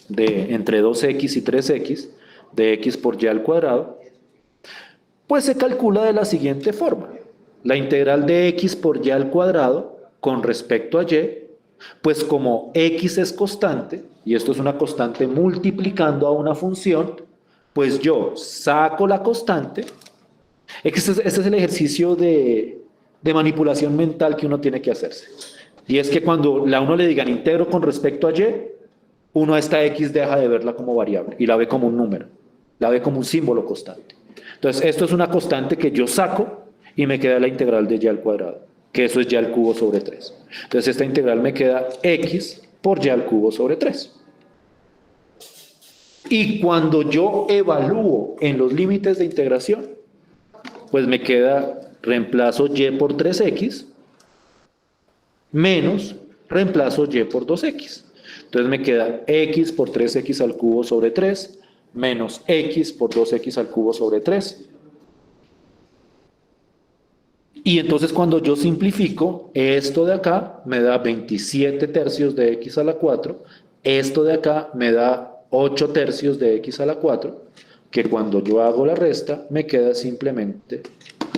de entre 2x y 3x, de x por y al cuadrado, pues se calcula de la siguiente forma. La integral de x por y al cuadrado con respecto a y, pues como x es constante, y esto es una constante multiplicando a una función, pues yo saco la constante. Este es el ejercicio de manipulación mental que uno tiene que hacerse. Y es que cuando a uno le digan integro con respecto a y, uno a esta x deja de verla como variable y la ve como un número, la ve como un símbolo constante. Entonces, esto es una constante que yo saco y me queda la integral de y al cuadrado, que eso es y al cubo sobre 3. Entonces, esta integral me queda x por y al cubo sobre 3. Y cuando yo evalúo en los límites de integración, pues me queda reemplazo y por 3x menos reemplazo y por 2x. Entonces me queda x por 3x al cubo sobre 3 menos x por 2x al cubo sobre 3. Y entonces cuando yo simplifico, esto de acá me da 27 tercios de x a la 4, esto de acá me da 8 tercios de x a la 4, que cuando yo hago la resta me queda simplemente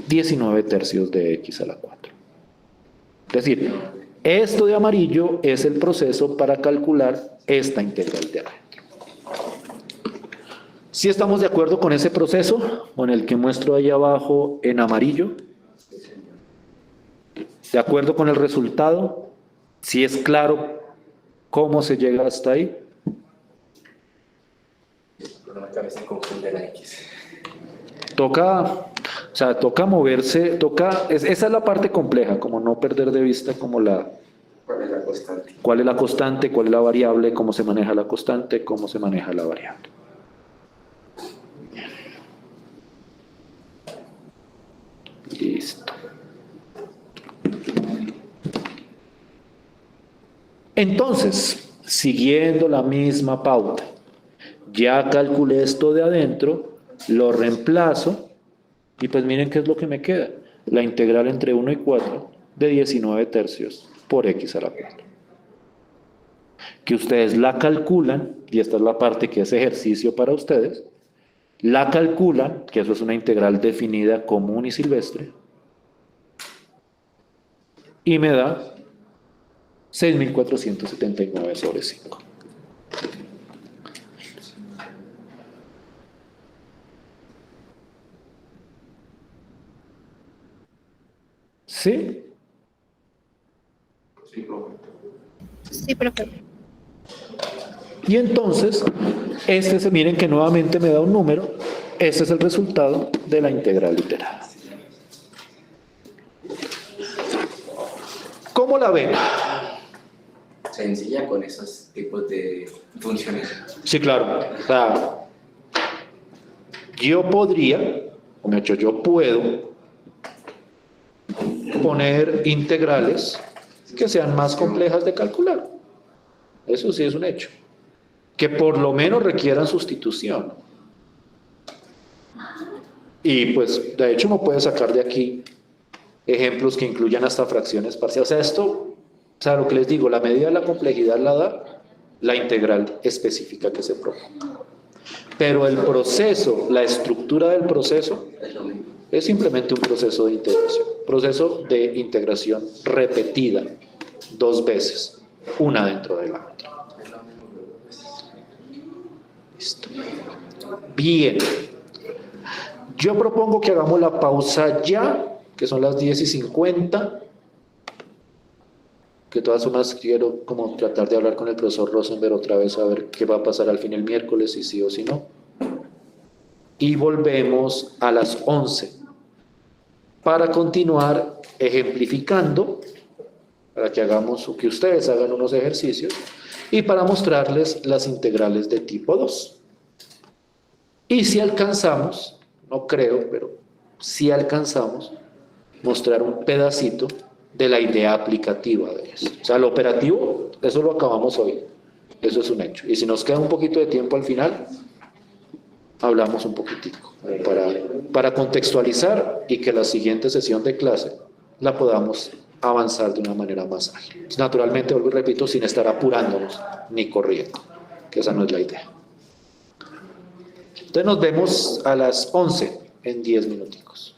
19 tercios de x a la 4. Es decir, esto de amarillo es el proceso para calcular esta integral de adentro. ¿Sí estamos de acuerdo con ese proceso, con el que muestro ahí abajo en amarillo? ¿De acuerdo con el resultado? ¿Sí es claro cómo se llega hasta ahí?
Por una cabeza confunde la X.
Toca moverse, esa es la parte compleja, como no perder de vista como
¿Cuál es la constante?
cuál es la constante, cuál es la variable, cómo se maneja la constante, cómo se maneja la variable. Listo. Entonces, siguiendo la misma pauta, ya calculé esto de adentro, lo reemplazo y pues miren qué es lo que me queda. La integral entre 1 y 4 de 19 tercios por x a la 4. Que ustedes la calculan, y esta es la parte que es ejercicio para ustedes, la calculan, que eso es una integral definida común y silvestre, y me da 6.479 sobre 5. ¿Sí?
Sí, profe.
Sí, profe.
Y entonces, miren que nuevamente me da un número, este es el resultado de la integral iterada. ¿Cómo la ven?
Sencilla con esos tipos de funciones.
Sí, claro. O sea, yo podría, o de hecho yo puedo, poner integrales que sean más complejas de calcular. Eso sí es un hecho. Que por lo menos requieran sustitución. Y pues, de hecho, uno puede sacar de aquí ejemplos que incluyan hasta fracciones parciales. O sea, lo que les digo, la medida de la complejidad la da la integral específica que se propone. Pero el proceso, la estructura del proceso,
Es lo mismo.
es simplemente un proceso de integración repetida 2 veces. una dentro de la otra. Listo. Bien. Yo propongo que hagamos la pausa ya, que son las 10:50. Que de todas formas quiero como tratar de hablar con el profesor Rosenberg otra vez a ver qué va a pasar al fin el miércoles, si sí o si no. Y volvemos a las 11 para continuar ejemplificando, para que hagamos o que ustedes hagan unos ejercicios y para mostrarles las integrales de tipo 2. Y si alcanzamos, no creo, pero si alcanzamos, mostrar un pedacito de la idea aplicativa de eso. O sea, lo operativo, eso lo acabamos hoy. Eso es un hecho. Y si nos queda un poquito de tiempo al final, hablamos un poquitico para contextualizar y que la siguiente sesión de clase la podamos avanzar de una manera más ágil. Naturalmente, vuelvo y repito, sin estar apurándonos ni corriendo, que esa no es la idea. Entonces nos vemos a las 11 en 10 minuticos.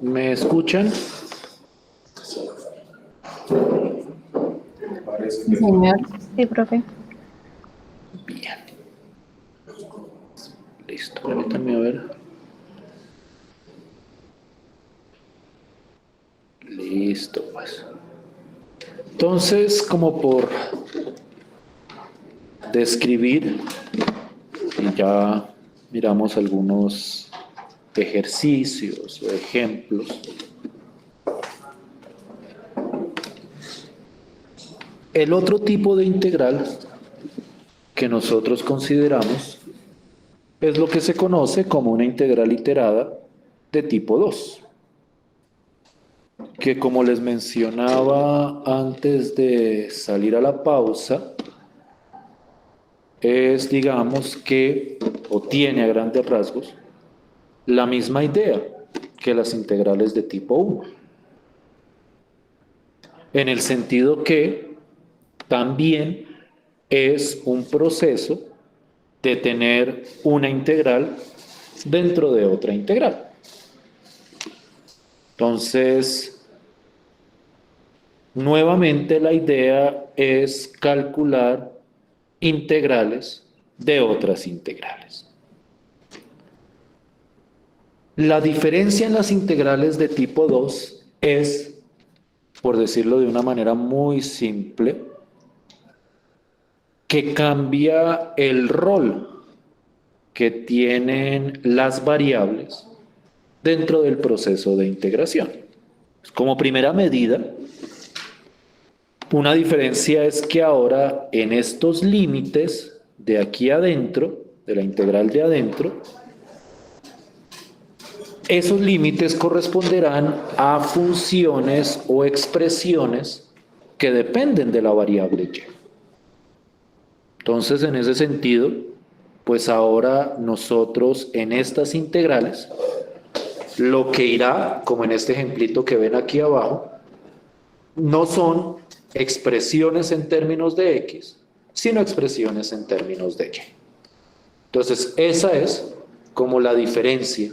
¿Me escuchan?
Parece
Sí,
que
señor.
Sí, profe.
Bien. Listo, permítanme a ver. Listo, pues. Entonces, como por describir, y ya miramos algunos ejercicios o ejemplos. El otro tipo de integral que nosotros consideramos es lo que se conoce como una integral iterada de tipo 2, que como les mencionaba antes de salir a la pausa, es, digamos que, o tiene a grandes rasgos, la misma idea que las integrales de tipo 1, en el sentido que también es un proceso de tener una integral dentro de otra integral. Entonces, nuevamente la idea es calcular integrales de otras integrales. La diferencia en las integrales de tipo 2 es, por decirlo de una manera muy simple, que cambia el rol que tienen las variables dentro del proceso de integración. Como primera medida, una diferencia es que ahora en estos límites de aquí adentro, de la integral de adentro, esos límites corresponderán a funciones o expresiones que dependen de la variable y. Entonces, en ese sentido, pues ahora nosotros en estas integrales, lo que irá, como en este ejemplito que ven aquí abajo, no son expresiones en términos de X, sino expresiones en términos de Y. Entonces, esa es como la diferencia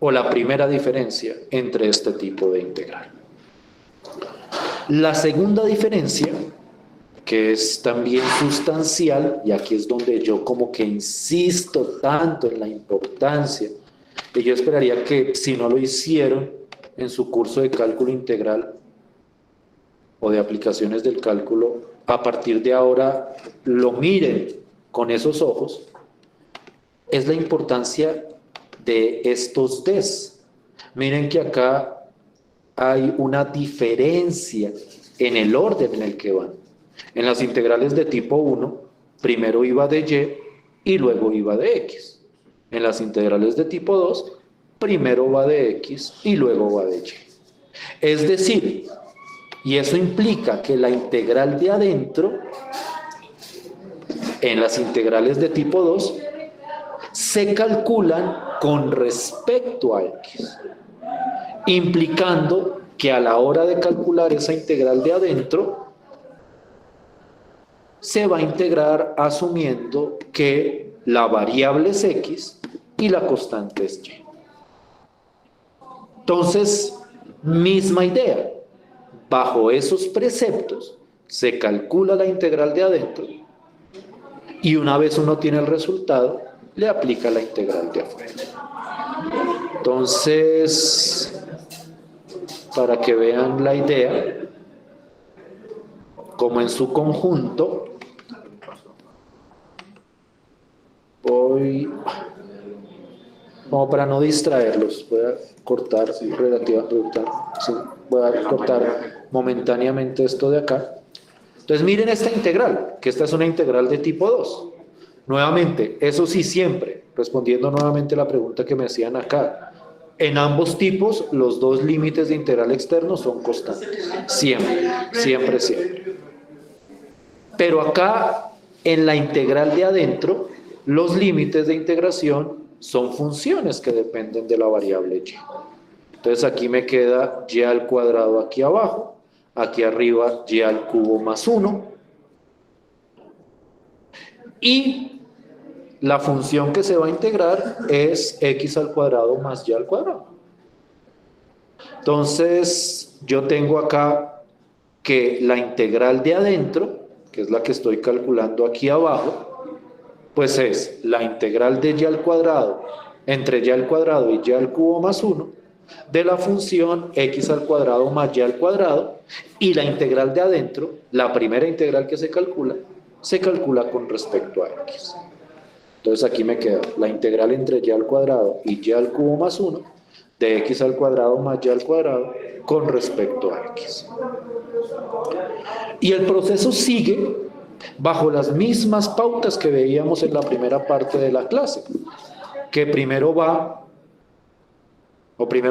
o la primera diferencia entre este tipo de integral. La segunda diferencia, que es también sustancial, y aquí es donde yo como que insisto tanto en la importancia, y yo esperaría que si no lo hicieron en su curso de cálculo integral o de aplicaciones del cálculo, a partir de ahora lo miren con esos ojos, es la importancia de estos des. Miren que acá hay una diferencia en el orden en el que van. En las integrales de tipo 1, primero iba de Y y luego iba de X. En las integrales de tipo 2, primero va de X y luego va de Y. Es decir, y eso implica que la integral de adentro, en las integrales de tipo 2, se calculan con respecto a X, implicando que a la hora de calcular esa integral de adentro, se va a integrar asumiendo que la variable es X y la constante es Y. Entonces, misma idea. Bajo esos preceptos se calcula la integral de adentro y una vez uno tiene el resultado, le aplica la integral de afuera. Entonces, para que vean la idea, como en su conjunto, voy, como para no distraerlos, voy a cortar voy a cortar momentáneamente esto de acá. Entonces miren esta integral, que esta es una integral de tipo 2. Nuevamente, eso sí siempre, respondiendo nuevamente a la pregunta que me hacían acá, en ambos tipos los dos límites de integral externo son constantes, siempre, siempre, siempre. Pero acá, en la integral de adentro, los límites de integración son funciones que dependen de la variable y. Entonces aquí me queda y al cuadrado aquí abajo, aquí arriba y al cubo más 1. Y la función que se va a integrar es x al cuadrado más y al cuadrado. Entonces, yo tengo acá que la integral de adentro, que es la que estoy calculando aquí abajo, pues es la integral de y al cuadrado entre y al cuadrado y y al cubo más 1 de la función x al cuadrado más y al cuadrado, y la integral de adentro, la primera integral que se calcula con respecto a x. Entonces aquí me queda la integral entre y al cuadrado y y al cubo más 1 de x al cuadrado más y al cuadrado con respecto a x. Y el proceso sigue bajo las mismas pautas que veíamos en la primera parte de la clase, que primero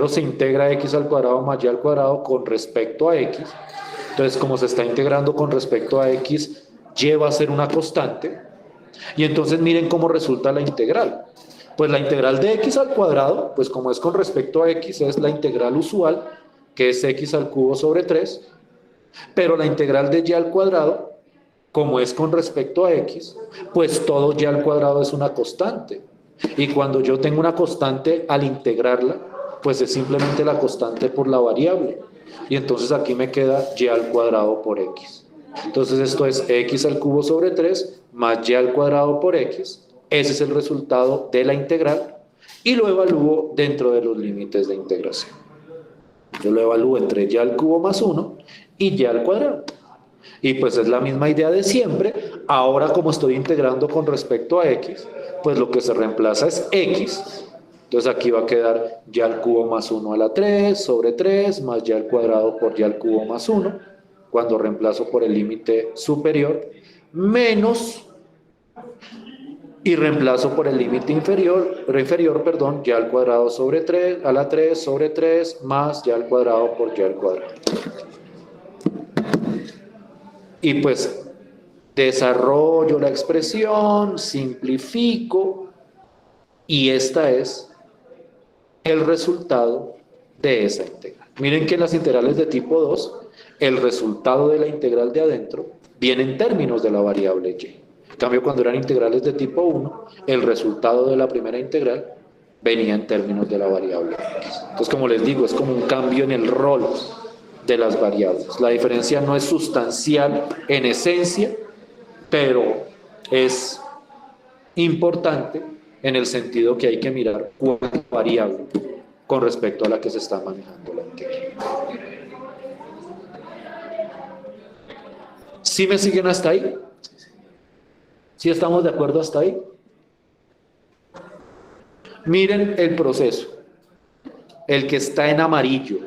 se integra x al cuadrado más y al cuadrado con respecto a x. Entonces, como se está integrando con respecto a x, y va a ser una constante. Y entonces miren cómo resulta la integral. Pues la integral de x al cuadrado, pues como es con respecto a x, es la integral usual, que es x al cubo sobre 3. Pero la integral de y al cuadrado, como es con respecto a x, pues todo y al cuadrado es una constante. Y cuando yo tengo una constante, al integrarla, pues es simplemente la constante por la variable. Y entonces aquí me queda y al cuadrado por x. Entonces esto es x al cubo sobre 3 más y al cuadrado por x. Ese es el resultado de la integral y lo evalúo dentro de los límites de integración. Yo lo evalúo entre y al cubo más 1 y y al cuadrado. Y pues es la misma idea de siempre. Ahora, como estoy integrando con respecto a x, pues lo que se reemplaza es x. Entonces aquí va a quedar y al cubo más 1 a la 3 sobre 3 más y al cuadrado por y al cubo más 1, cuando reemplazo por el límite superior, menos, y reemplazo por el límite inferior, y al cuadrado sobre 3 a la 3 sobre 3 más y al cuadrado por y al cuadrado. Y pues desarrollo la expresión, simplifico, y esta es el resultado de esa integral. Miren que en las integrales de tipo 2, el resultado de la integral de adentro viene en términos de la variable y. En cambio, cuando eran integrales de tipo 1, el resultado de la primera integral venía en términos de la variable x. Entonces, como les digo, es como un cambio en el rol de las variables. La diferencia no es sustancial en esencia, pero es importante en el sentido que hay que mirar cuál es la variable con respecto a la que se está manejando la integral. ¿Sí me siguen hasta ahí? ¿Sí estamos de acuerdo hasta ahí? Miren el proceso, el que está en amarillo.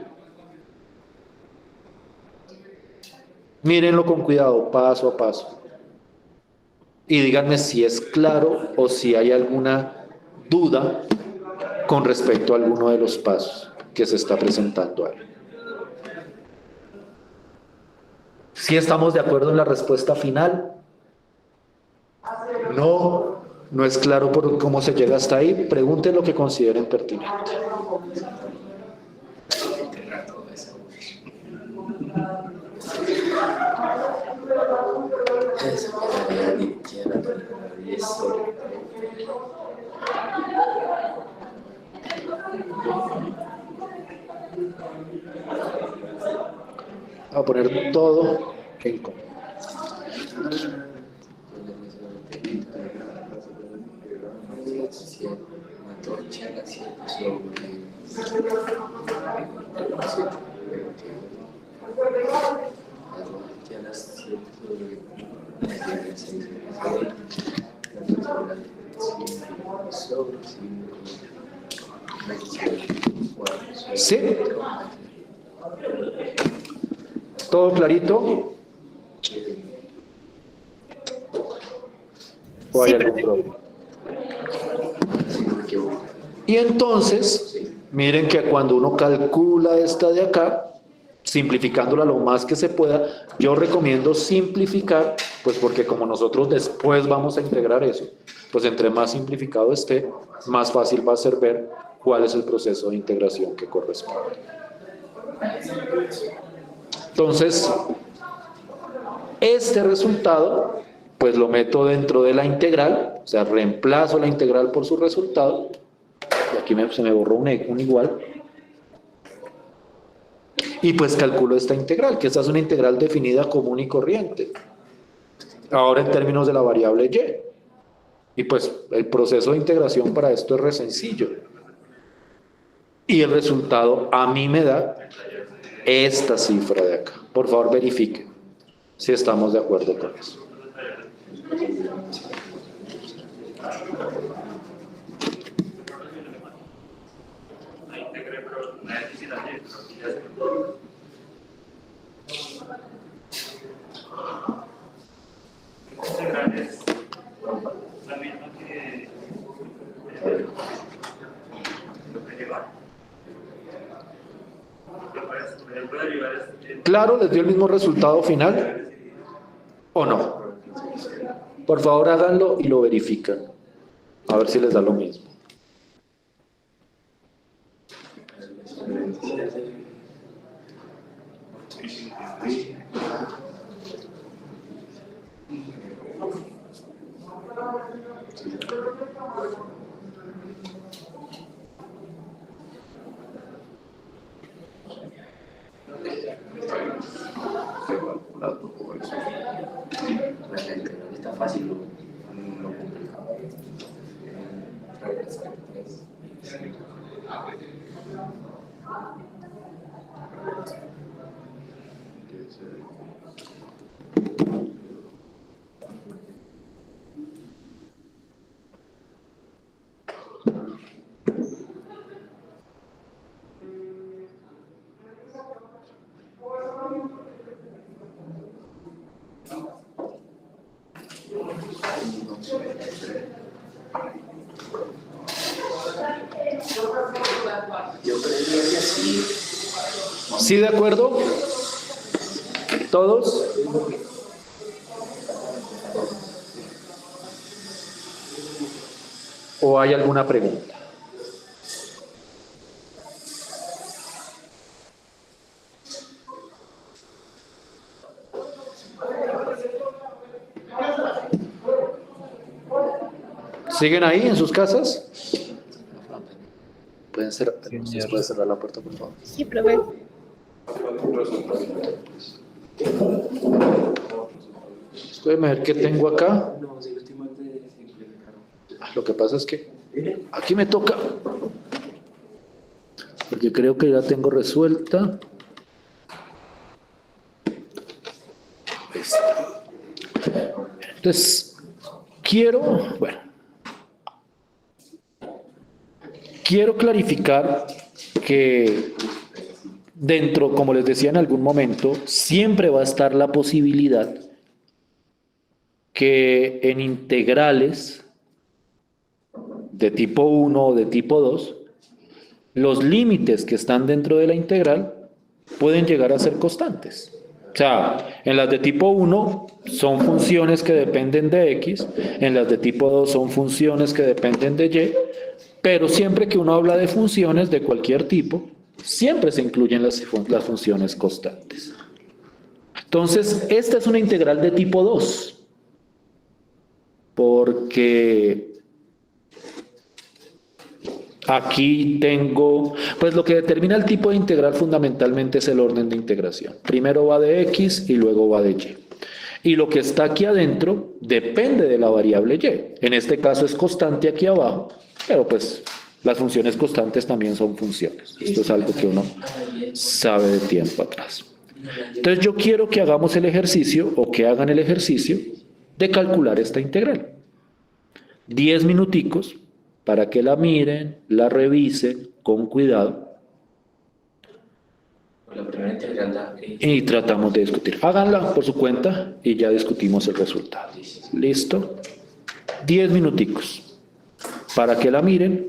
Mírenlo con cuidado, paso a paso. Y díganme si es claro o si hay alguna duda con respecto a alguno de los pasos que se está presentando ahí. ¿Sí estamos de acuerdo en la respuesta final? No es claro por cómo se llega hasta ahí. Pregunten lo que consideren pertinente. Voy a poner todo en común. ¿Sí? ¿Todo clarito? ¿O hay algún problema? Y entonces, miren que cuando uno calcula esta de acá, simplificándola lo más que se pueda, yo recomiendo simplificar, pues porque como nosotros después vamos a integrar eso, pues entre más simplificado esté, más fácil va a ser ver cuál es el proceso de integración que corresponde. Entonces, este resultado, pues lo meto dentro de la integral, o sea, reemplazo la integral por su resultado, y aquí se me borró un igual. Y pues calculo esta integral, que esta es una integral definida común y corriente. Ahora en términos de la variable y. Y pues el proceso de integración para esto es re sencillo. Y el resultado a mí me da esta cifra de acá. Por favor, verifiquen si estamos de acuerdo con eso. ¿Claro? ¿Les dio el mismo resultado final? ¿O no? Por favor, háganlo y lo verifican. A ver si les da lo mismo.
Realmente no está fácil lo complicado. Reemplazar tres. Yo creería que sí.
¿Sí de acuerdo? ¿Todos? ¿O hay alguna pregunta? ¿Siguen ahí en sus casas? ¿Pueden cerrar? ¿Se puede cerrar la puerta, por favor?
Sí, profe.
Déjenme ver qué tengo acá.
No, si último te simplificaron.
Lo que pasa es que aquí me toca, porque creo que ya tengo resuelta esta. Entonces, quiero clarificar que dentro, como les decía en algún momento, siempre va a estar la posibilidad que en integrales de tipo 1 o de tipo 2, los límites que están dentro de la integral pueden llegar a ser constantes. O sea, en las de tipo 1 son funciones que dependen de x, en las de tipo 2 son funciones que dependen de y, pero siempre que uno habla de funciones de cualquier tipo, siempre se incluyen las funciones constantes. Entonces, esta es una integral de tipo 2, porque aquí tengo, pues lo que determina el tipo de integral fundamentalmente es el orden de integración. Primero va de x y luego va de y. Y lo que está aquí adentro depende de la variable y. En este caso es constante aquí abajo, pero pues las funciones constantes también son funciones. Esto es algo que uno sabe de tiempo atrás. Entonces yo quiero que hagamos el ejercicio, o que hagan el ejercicio, de calcular esta integral. 10 minuticos para que la miren, la revisen con cuidado
La primera integral
y tratamos de discutir. Háganla por su cuenta y ya discutimos el resultado. ¿Listo? 10 minuticos para que la miren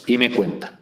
y me cuentan.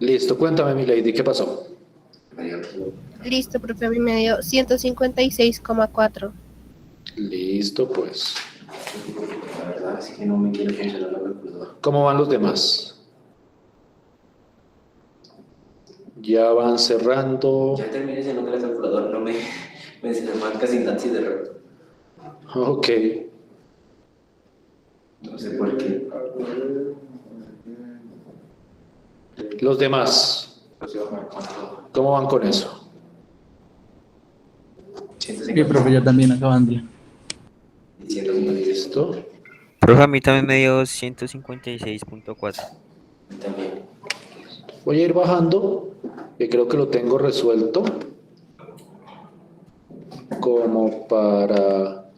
Listo, cuéntame, mi lady, ¿qué pasó?
Listo, profe, a mí me dio 156,4.
Listo, pues.
La verdad es que no me quiere funcionar la calculadora.
¿Cómo van los demás? Ya van cerrando.
Ya terminé, sino que la calculadora no me marca sintaxis de error.
Ok.
No sé por qué.
Los demás, ¿cómo van con eso?
Sí, profe, yo también acabando.
150.
Listo.
Profe, a mí también me dio 156.4.
También.
Voy a ir bajando, que creo que lo tengo resuelto, como para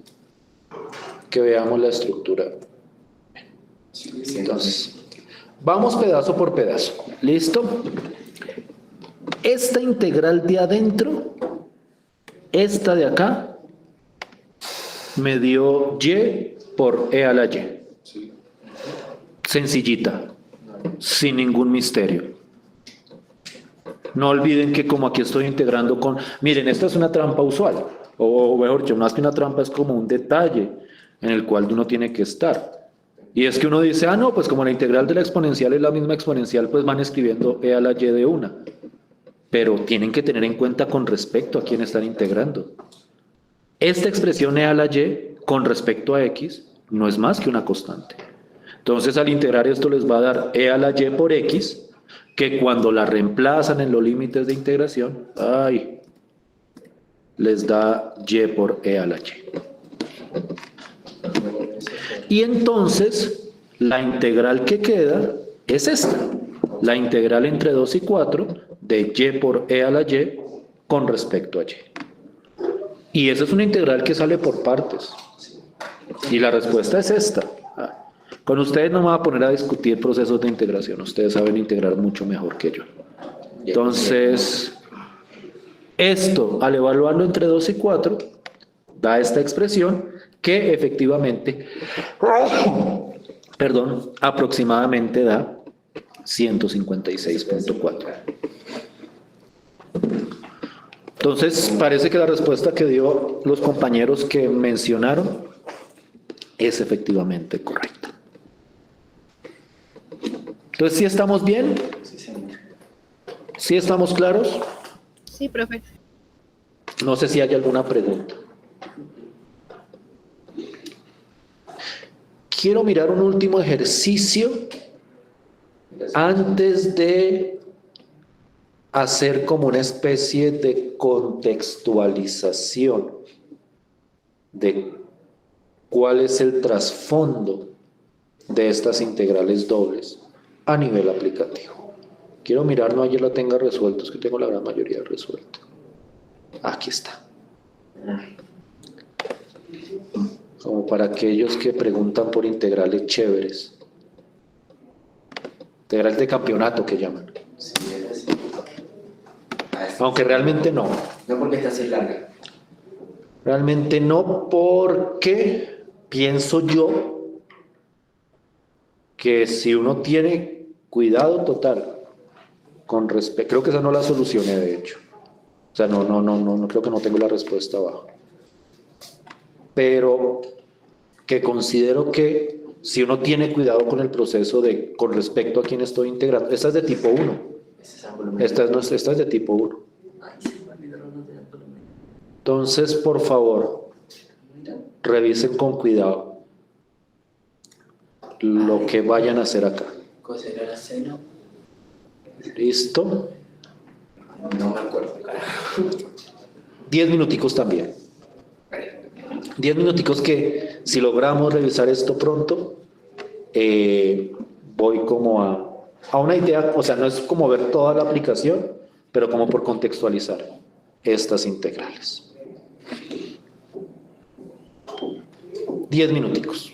que veamos la estructura. Entonces, vamos pedazo por pedazo. ¿Listo? Esta integral de adentro, esta de acá, me dio y por e a la y. Sencillita, sin ningún misterio. No olviden que como aquí estoy integrando con... Miren, esta es una trampa usual, o mejor dicho, más que una trampa es como un detalle en el cual uno tiene que estar. Y es que uno dice, ah, no, pues como la integral de la exponencial es la misma exponencial, pues van escribiendo e a la y de una. Pero tienen que tener en cuenta con respecto a quién están integrando. Esta expresión e a la y con respecto a x no es más que una constante. Entonces al integrar esto les va a dar e a la y por x, que cuando la reemplazan en los límites de integración, ay, les da y por e a la y. Y entonces la integral que queda es esta, la integral entre 2 y 4 de y por e a la y con respecto a y. Y esa es una integral que sale por partes. Y la respuesta es esta. Con ustedes no me voy a poner a discutir procesos de integración. Ustedes saben integrar mucho mejor que yo. Entonces, esto, al evaluarlo entre 2 y 4, da esta expresión que efectivamente, perdón, aproximadamente da 156.4. Entonces, parece que la respuesta que dio los compañeros que mencionaron es efectivamente correcta. Entonces, ¿sí estamos bien? ¿Sí estamos claros?
Sí, profe.
No sé si hay alguna pregunta. Quiero mirar un último ejercicio antes de hacer como una especie de contextualización de cuál es el trasfondo de estas integrales dobles a nivel aplicativo. Quiero mirar, no ayer la tenga resuelto, es que tengo la gran mayoría resuelta. Aquí está. Como para aquellos que preguntan por integrales chéveres. Integral de campeonato que llaman.
Sí, es así.
Aunque realmente no.
No porque está así larga.
Realmente no, porque pienso yo que si uno tiene cuidado total con respecto, creo que esa no la solucioné de hecho. O sea, no creo que no tengo la respuesta abajo. Pero que considero que si uno tiene cuidado con el proceso de con respecto a quién estoy integrando, esta es de tipo 1. Esta es de tipo 1. Entonces, por favor, revisen con cuidado lo que vayan a hacer acá.
¿Coser la cena?
¿Listo?
No me acuerdo, carajo.
10 minuticos también. 10 minuticos que si logramos revisar esto pronto, voy como a una idea, o sea, no es como ver toda la aplicación, pero como por contextualizar estas integrales. 10 minuticos.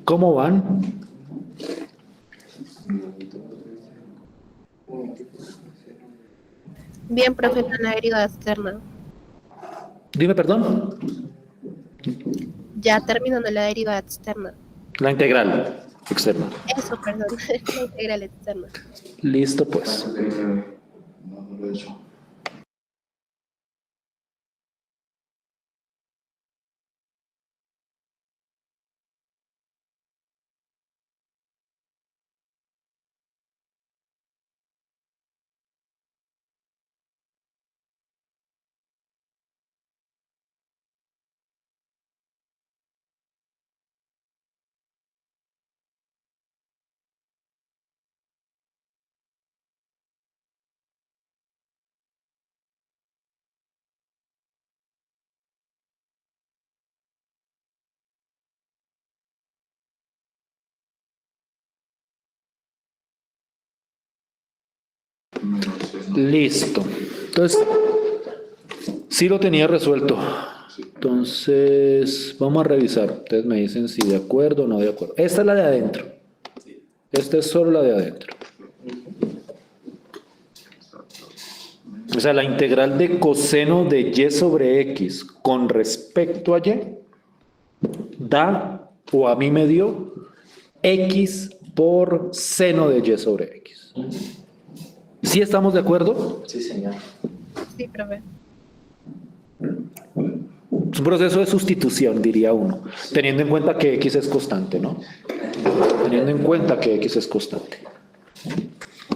¿Cómo van?
Bien, profe, en la derivada externa.
Dime, perdón.
Ya terminando la derivada externa.
La integral externa.
Eso, perdón, la integral externa.
Listo, pues.
No lo he hecho.
Listo. Entonces, sí lo tenía resuelto. Entonces, vamos a revisar. Ustedes me dicen si de acuerdo o no de acuerdo. Esta es la de adentro. Esta es solo la de adentro. O sea, la integral de coseno de y sobre x con respecto a y da, o a mí me dio, x por seno de y sobre x. ¿Sí estamos de acuerdo?
Sí, señor.
Sí, profe.
Es un proceso de sustitución, diría uno, teniendo en cuenta que x es constante, ¿no? Teniendo en cuenta que x es constante.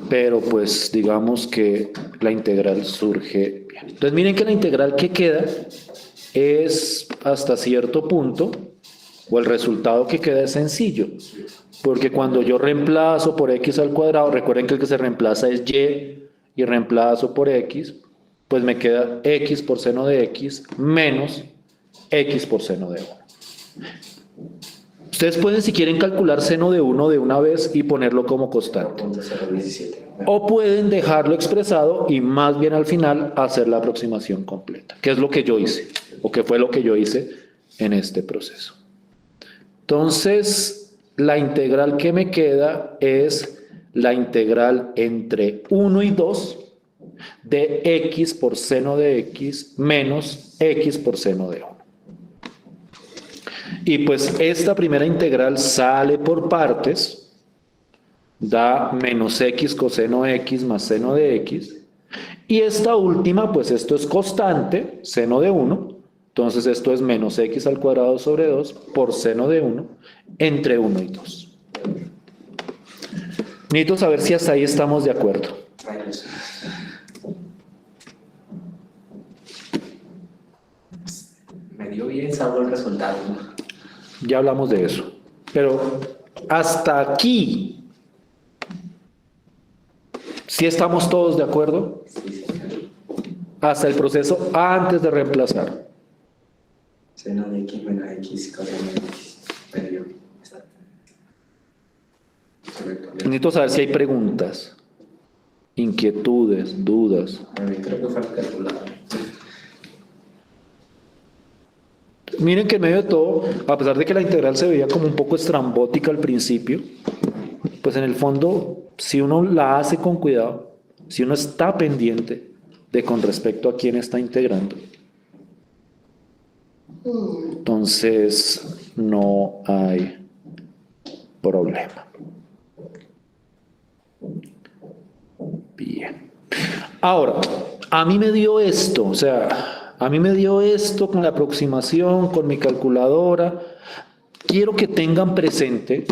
Pero pues digamos que la integral surge bien. Entonces miren que la integral que queda es hasta cierto punto, o el resultado que queda es sencillo, porque cuando yo reemplazo por x al cuadrado, recuerden que el que se reemplaza es y reemplazo por x, pues me queda x por seno de x menos x por seno de 1. Ustedes pueden, si quieren, calcular seno de 1 de una vez y ponerlo como constante.
0.017.
O pueden dejarlo expresado y más bien al final hacer la aproximación completa, que es lo que yo hice, o que fue lo que yo hice en este proceso. Entonces, la integral que me queda es la integral entre 1 y 2 de x por seno de x menos x por seno de 1. Y pues esta primera integral sale por partes, da menos x coseno x más seno de x. Y esta última, pues esto es constante, seno de 1. Entonces esto es menos x al cuadrado sobre 2 por seno de 1 entre 1 y 2. Necesito saber si hasta ahí estamos de acuerdo.
Me dio bien sabor el resultado, ¿no?
Ya hablamos de eso. Pero hasta aquí, ¿sí estamos todos de acuerdo?
Sí, señor.
Hasta el proceso antes de reemplazar.
Seno de x menos x coseno de x. Me dio. Exacto. Correcto.
Necesito saber si hay preguntas, inquietudes, dudas.
Creo que fue el calculador.
Miren que en medio de todo, a pesar de que la integral se veía como un poco estrambótica al principio, pues en el fondo, si uno la hace con cuidado, si uno está pendiente de con respecto a quién está integrando, entonces no hay problema. Bien. Ahora, a mí me dio esto, o sea, a mí me dio esto con la aproximación, con mi calculadora. Quiero que tengan presente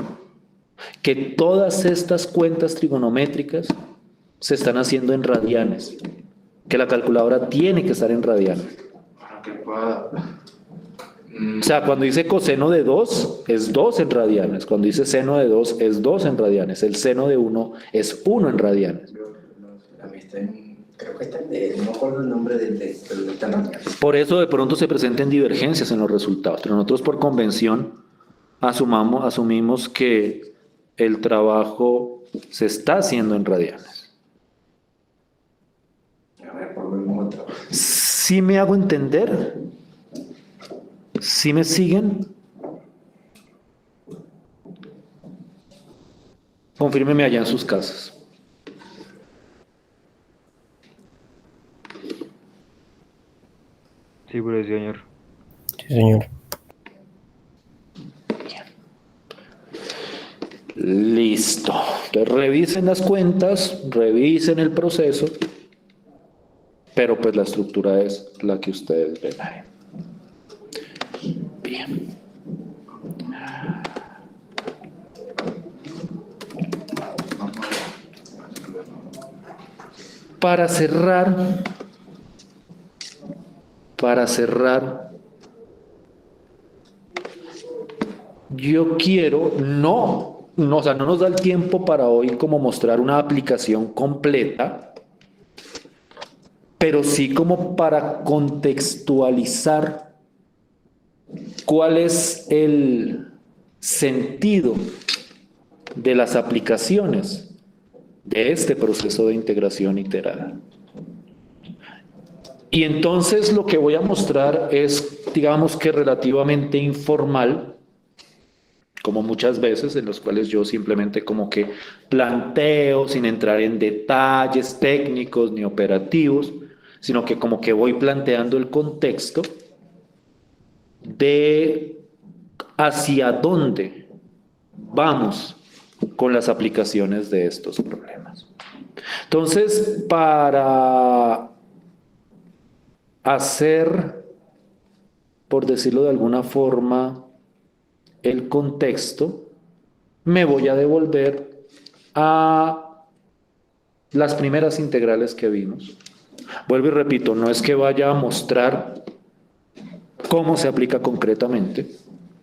que todas estas cuentas trigonométricas se están haciendo en radianes, que la calculadora tiene que estar en radianes.
Para que pueda.
O sea, cuando dice coseno de 2, es 2 en radianes. Cuando dice seno de 2, es 2 en radianes. El seno de 1 es 1 en radianes.
A mí está creo que está no me acuerdo el nombre pero está en radianes.
Por eso de pronto se presenten divergencias en los resultados. Pero nosotros por convención asumimos que el trabajo se está haciendo en radianes.
A ver, volvemos otra vez.
¿Sí me hago entender? ¿Sí me siguen? Confírmeme allá en sus casas.
Sí, señor.
Sí, señor.
Listo. Entonces revisen las cuentas, revisen el proceso, pero pues la estructura es la que ustedes ven ahí. Bien. Para cerrar, yo quiero, o sea, no nos da el tiempo para hoy como mostrar una aplicación completa, pero sí como para contextualizar cuál es el sentido de las aplicaciones de este proceso de integración iterada. Y entonces lo que voy a mostrar es, digamos que relativamente informal, como muchas veces, en los cuales yo simplemente como que planteo sin entrar en detalles técnicos ni operativos, sino que como que voy planteando el contexto de hacia dónde vamos con las aplicaciones de estos problemas. Entonces, para hacer, por decirlo de alguna forma, el contexto, me voy a devolver a las primeras integrales que vimos. Vuelvo y repito, no es que vaya a mostrar cómo se aplica concretamente,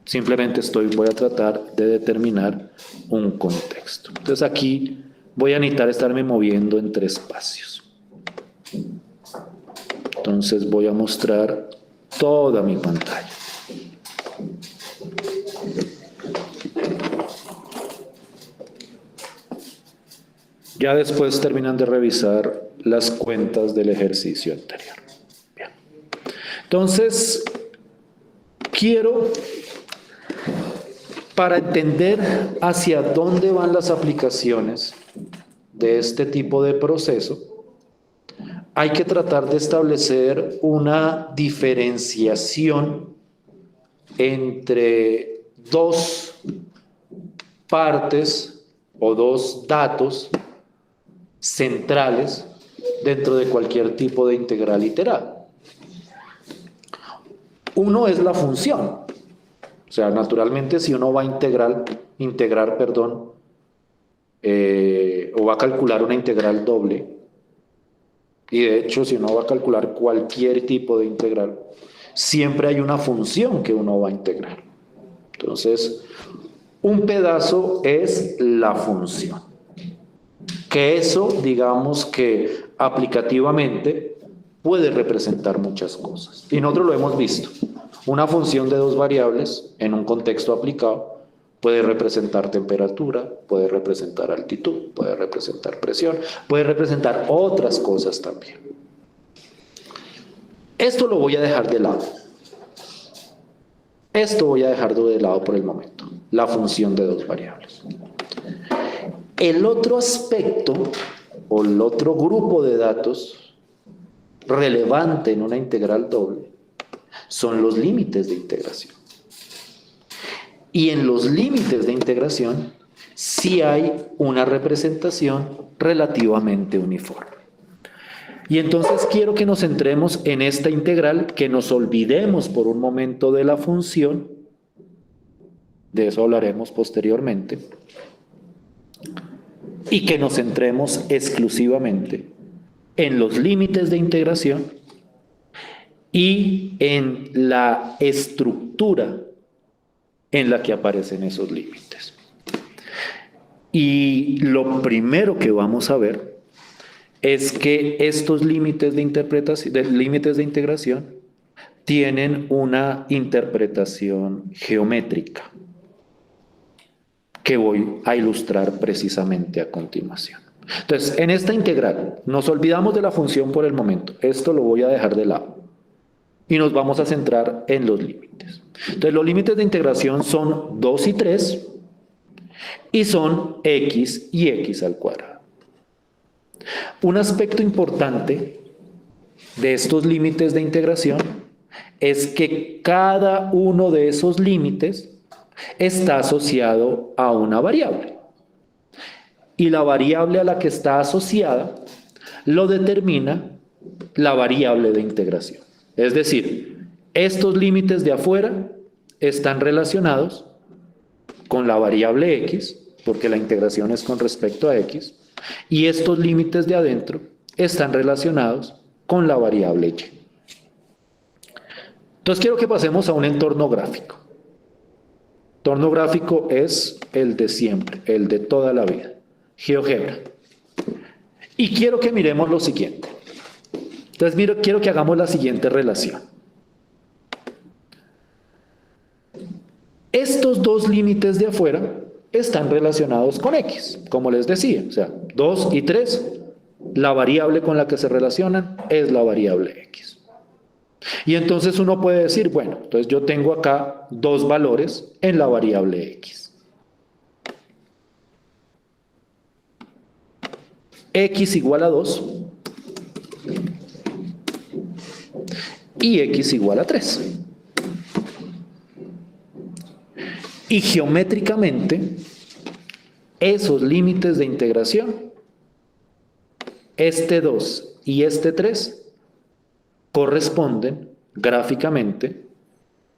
simplemente voy a tratar de determinar un contexto. Entonces aquí voy a necesitar estarme moviendo entre espacios. Entonces voy a mostrar toda mi pantalla. Ya después terminan de revisar las cuentas del ejercicio anterior. Bien. Entonces, quiero, para entender hacia dónde van las aplicaciones de este tipo de proceso, hay que tratar de establecer una diferenciación entre dos partes o dos datos centrales dentro de cualquier tipo de integral iterada. Uno es la función. O sea, naturalmente si uno va a integrar, o va a calcular una integral doble, y de hecho si uno va a calcular cualquier tipo de integral, siempre hay una función que uno va a integrar. Entonces, un pedazo es la función. Que eso, digamos que aplicativamente puede representar muchas cosas. Y nosotros lo hemos visto. Una función de dos variables en un contexto aplicado puede representar temperatura, puede representar altitud, puede representar presión, puede representar otras cosas también. Esto lo voy a dejar de lado. Esto voy a dejarlo de lado por el momento. La función de dos variables. El otro aspecto o el otro grupo de datos relevante en una integral doble son los límites de integración. Y en los límites de integración sí hay una representación relativamente uniforme. Y entonces quiero que nos centremos en esta integral, que nos olvidemos por un momento de la función, de eso hablaremos posteriormente, y que nos centremos exclusivamente en los límites de integración y en la estructura en la que aparecen esos límites. Y lo primero que vamos a ver es que estos límites de integración tienen una interpretación geométrica que voy a ilustrar precisamente a continuación. Entonces, en esta integral, nos olvidamos de la función por el momento. Esto lo voy a dejar de lado. Y nos vamos a centrar en los límites. Entonces, los límites de integración son 2 y 3. y son x y x al cuadrado. Un aspecto importante de estos límites de integración es que cada uno de esos límites está asociado a una variable. Y la variable a la que está asociada lo determina la variable de integración. Es decir, estos límites de afuera están relacionados con la variable x, porque la integración es con respecto a x, y estos límites de adentro están relacionados con la variable y. Entonces quiero que pasemos a un entorno gráfico. Entorno gráfico es el de siempre, el de toda la vida, GeoGebra. Y quiero que miremos lo siguiente. Entonces quiero que hagamos la siguiente relación. Estos dos límites de afuera están relacionados con x, como les decía. O sea, 2 y 3, la variable con la que se relacionan es la variable x. Y entonces uno puede decir, bueno, entonces yo tengo acá dos valores en la variable x. X igual a 2 y x igual a 3. Y geométricamente, esos límites de integración, este 2 y este 3, corresponden gráficamente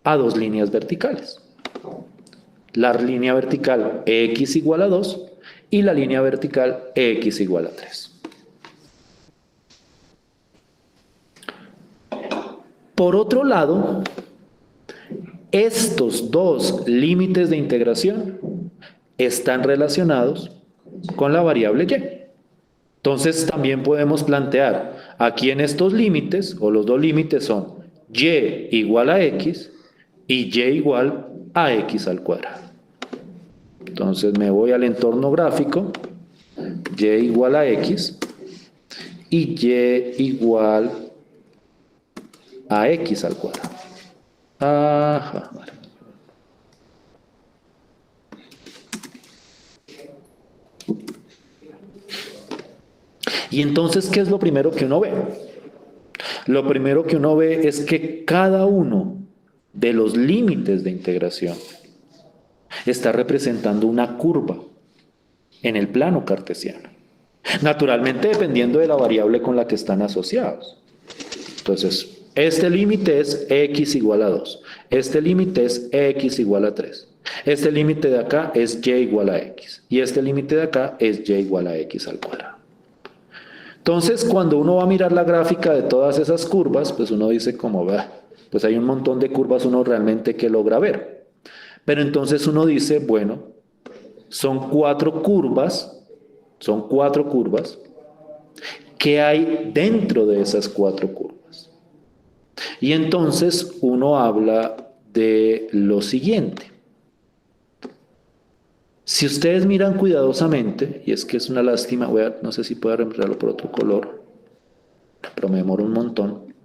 a dos líneas verticales. La línea vertical x igual a 2 y la línea vertical x igual a 3. Por otro lado, estos dos límites de integración están relacionados con la variable y. Entonces también podemos plantear aquí en estos límites, o los dos límites son y igual a x y y igual a x al cuadrado. Entonces me voy al entorno gráfico, y igual a x y y igual a x al cuadrado. Ajá, vale. Y entonces, ¿qué es lo primero que uno ve? Lo primero que uno ve es que cada uno de los límites de integración está representando una curva en el plano cartesiano. Naturalmente, dependiendo de la variable con la que están asociados. Entonces, este límite es x igual a 2. Este límite es x igual a 3. Este límite de acá es y igual a x. Y este límite de acá es y igual a x al cuadrado. Entonces, cuando uno va a mirar la gráfica de todas esas curvas, pues uno dice como, pues hay un montón de curvas uno realmente que logra ver. Pero entonces uno dice, bueno, son cuatro curvas, ¿qué hay dentro de esas cuatro curvas? Y entonces uno habla de lo siguiente. Si ustedes miran cuidadosamente, y es que es una lástima, no sé si puedo reemplazarlo por otro color, pero me demoro un montón.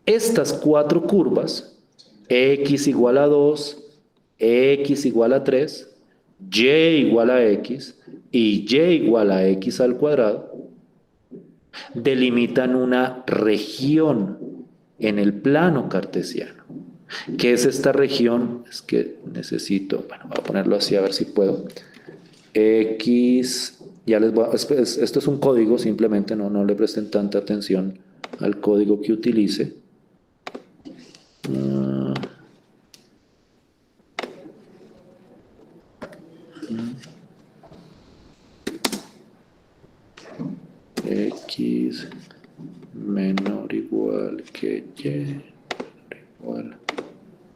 Estas cuatro curvas, x igual a 2, x igual a 3, y igual a x y y igual a x al cuadrado, delimitan una región en el plano cartesiano. ¿Qué es esta región? Es que necesito, bueno, voy a ponerlo así a ver si puedo. X, ya les voy a, esto es un código, simplemente no le presten tanta atención al código que utilice. X menor o igual que y igual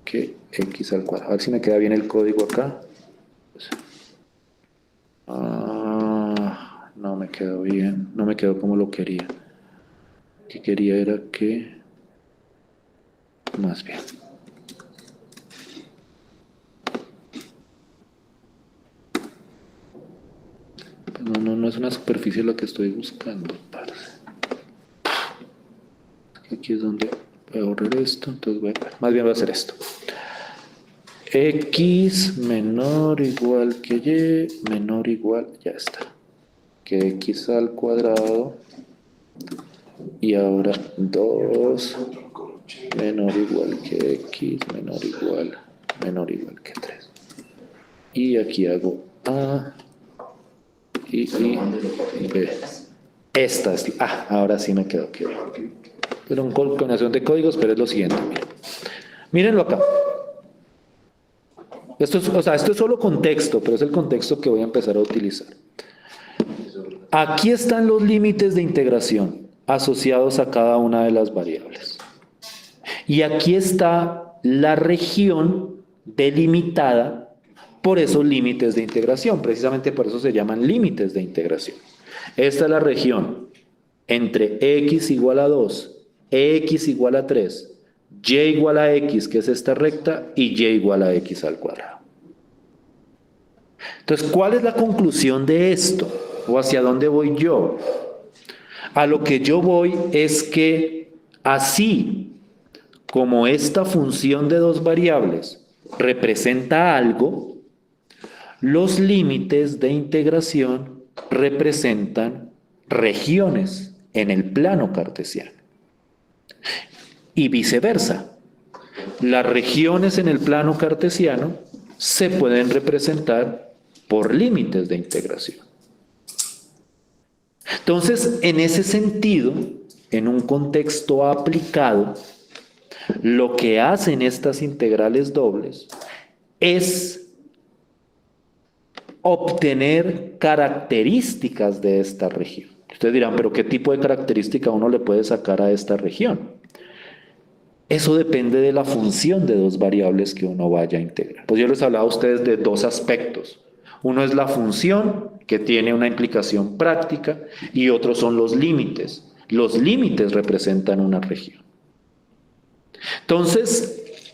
que x al cuadrado. A ver si me queda bien el código acá. No me quedó bien, no me quedó como lo quería. Lo que quería era que... Más bien. No es una superficie lo que estoy buscando, parce. Aquí es donde voy a borrar esto, entonces más bien voy a hacer esto. X menor o igual que Y menor o igual, ya está, que X al cuadrado, y ahora 2 menor o igual que X menor o igual que 3. Y aquí hago A y B. Esta es, ahora sí me quedó claro. Pero una combinación de códigos, pero es lo siguiente. Mírenlo acá. Esto es solo contexto, pero es el contexto que voy a empezar a utilizar. Aquí están los límites de integración asociados a cada una de las variables. Y aquí está la región delimitada por esos límites de integración. Precisamente por eso se llaman límites de integración. Esta es la región entre x igual a 2, x igual a 3, y igual a x, que es esta recta, y y igual a x al cuadrado. Entonces, ¿cuál es la conclusión de esto? ¿O hacia dónde voy yo? A lo que yo voy es que así como esta función de dos variables representa algo, los límites de integración representan regiones en el plano cartesiano. Y viceversa. Las regiones en el plano cartesiano se pueden representar por límites de integración. Entonces, en ese sentido, en un contexto aplicado, lo que hacen estas integrales dobles es obtener características de esta región. Ustedes dirán, ¿pero qué tipo de característica uno le puede sacar a esta región? Eso depende de la función de dos variables que uno vaya a integrar. Pues yo les hablaba a ustedes de dos aspectos. Uno es la función, que tiene una implicación práctica, y otros son los límites. Los límites representan una región. Entonces,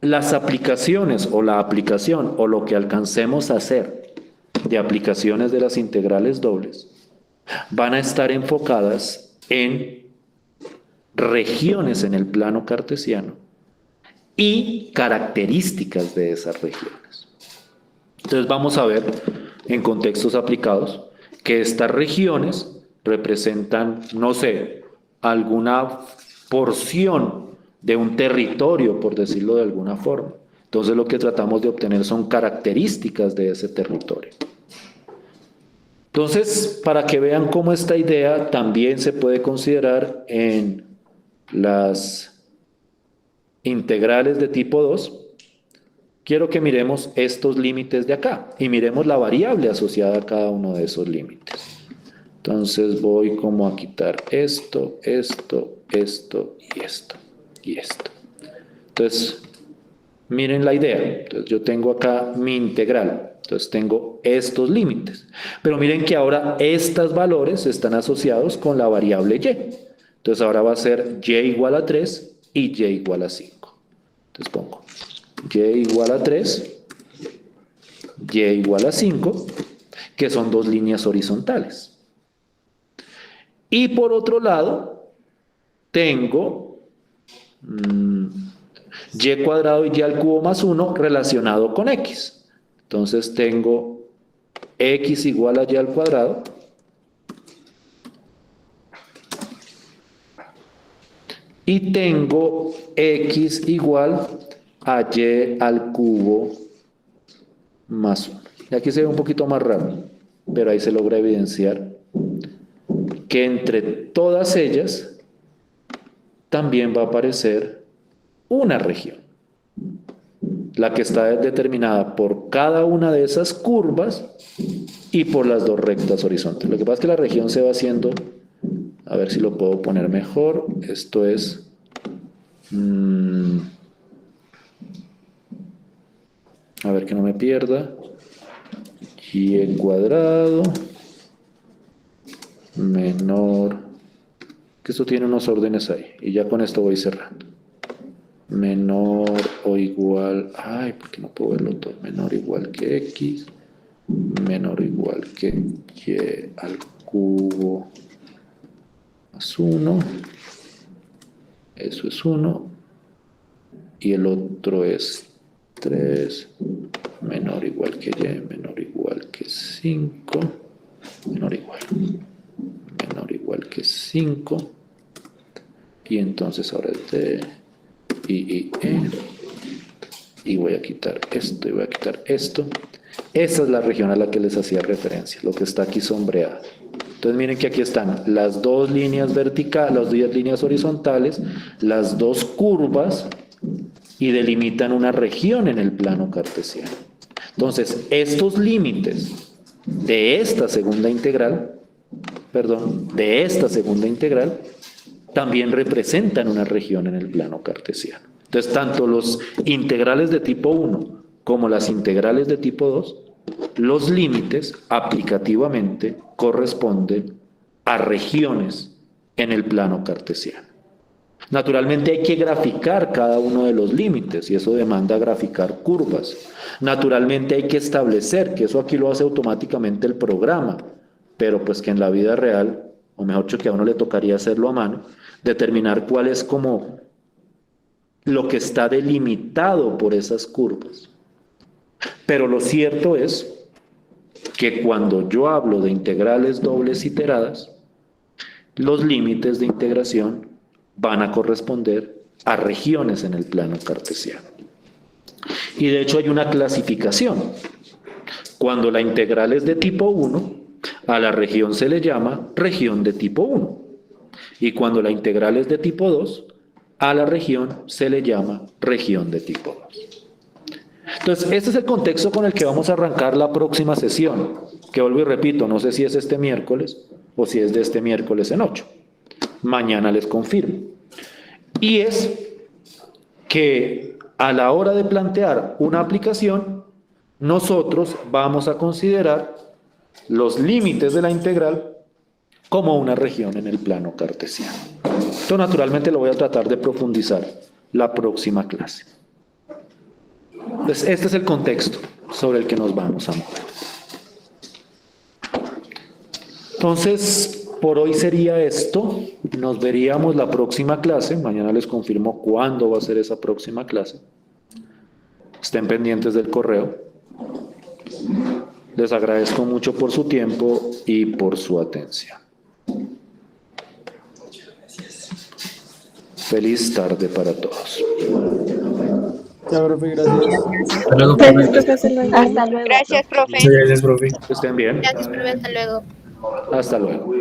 las aplicaciones o la aplicación o lo que alcancemos a hacer de aplicaciones de las integrales dobles van a estar enfocadas en regiones en el plano cartesiano y características de esas regiones. Entonces vamos a ver en contextos aplicados que estas regiones representan, no sé, alguna porción de un territorio, por decirlo de alguna forma. Entonces lo que tratamos de obtener son características de ese territorio. Entonces, para que vean cómo esta idea también se puede considerar en las integrales de tipo 2, quiero que miremos estos límites de acá y miremos la variable asociada a cada uno de esos límites. Entonces voy como a quitar esto, esto, esto y esto y esto. Entonces, miren la idea. Entonces yo tengo acá mi integral. Entonces tengo estos límites. Pero miren que ahora estos valores están asociados con la variable y. Entonces ahora va a ser y igual a 3 y y igual a 5. Entonces pongo y igual a 3, y igual a 5, que son dos líneas horizontales. Y por otro lado, tengo y cuadrado y y al cubo más 1 relacionado con x. Entonces tengo x igual a y al cuadrado y tengo x igual a y al cubo más 1. Y aquí se ve un poquito más raro, pero ahí se logra evidenciar que entre todas ellas también va a aparecer una región, la que está determinada por cada una de esas curvas y por las dos rectas horizontales. Lo que pasa es que la región se va haciendo, a ver si lo puedo poner mejor, esto es a ver que no me pierda, y cuadrado menor, que esto tiene unos órdenes ahí, y ya con esto voy cerrando. Menor o igual, ¿por qué no puedo verlo todo? Menor o igual que x, menor o igual que y al cubo más 1, eso es 1, y el otro es 3 menor o igual que y menor o igual que 5 menor o igual que 5 y entonces ahora es de y y voy a quitar esto y voy a quitar esto. Esa es la región a la que les hacía referencia, lo que está aquí sombreado. Entonces miren que aquí están las dos líneas verticales, las dos líneas horizontales, las dos curvas y delimitan una región en el plano cartesiano. Entonces estos límites de esta segunda integral, también representan una región en el plano cartesiano. Entonces, tanto los integrales de tipo 1 como las integrales de tipo 2, los límites aplicativamente corresponden a regiones en el plano cartesiano. Naturalmente hay que graficar cada uno de los límites y eso demanda graficar curvas. Naturalmente hay que establecer, que eso aquí lo hace automáticamente el programa, pero pues que en la vida real, o mejor dicho que a uno le tocaría hacerlo a mano, determinar cuál es como lo que está delimitado por esas curvas. Pero lo cierto es que cuando yo hablo de integrales dobles iteradas, los límites de integración van a corresponder a regiones en el plano cartesiano. Y de hecho hay una clasificación. Cuando la integral es de tipo 1, a la región se le llama región de tipo 1. Y cuando la integral es de tipo 2, a la región se le llama región de tipo 2. Entonces, este es el contexto con el que vamos a arrancar la próxima sesión, que vuelvo y repito, no sé si es este miércoles o si es de este miércoles en 8. Mañana les confirmo. Y es que a la hora de plantear una aplicación, nosotros vamos a considerar los límites de la integral como una región en el plano cartesiano. Esto naturalmente lo voy a tratar de profundizar la próxima clase. Entonces, este es el contexto sobre el que nos vamos a mover. Entonces, por hoy sería esto. Nos veríamos la próxima clase. Mañana les confirmo cuándo va a ser esa próxima clase. Estén pendientes del correo. Les agradezco mucho por su tiempo y por su atención. Feliz tarde para todos.
Chao, profe, gracias.
Hasta luego, profe.
Hasta luego. Gracias, profe.
Muchas gracias, profe.
Que estén bien.
Gracias, profe. Hasta luego.
Hasta luego.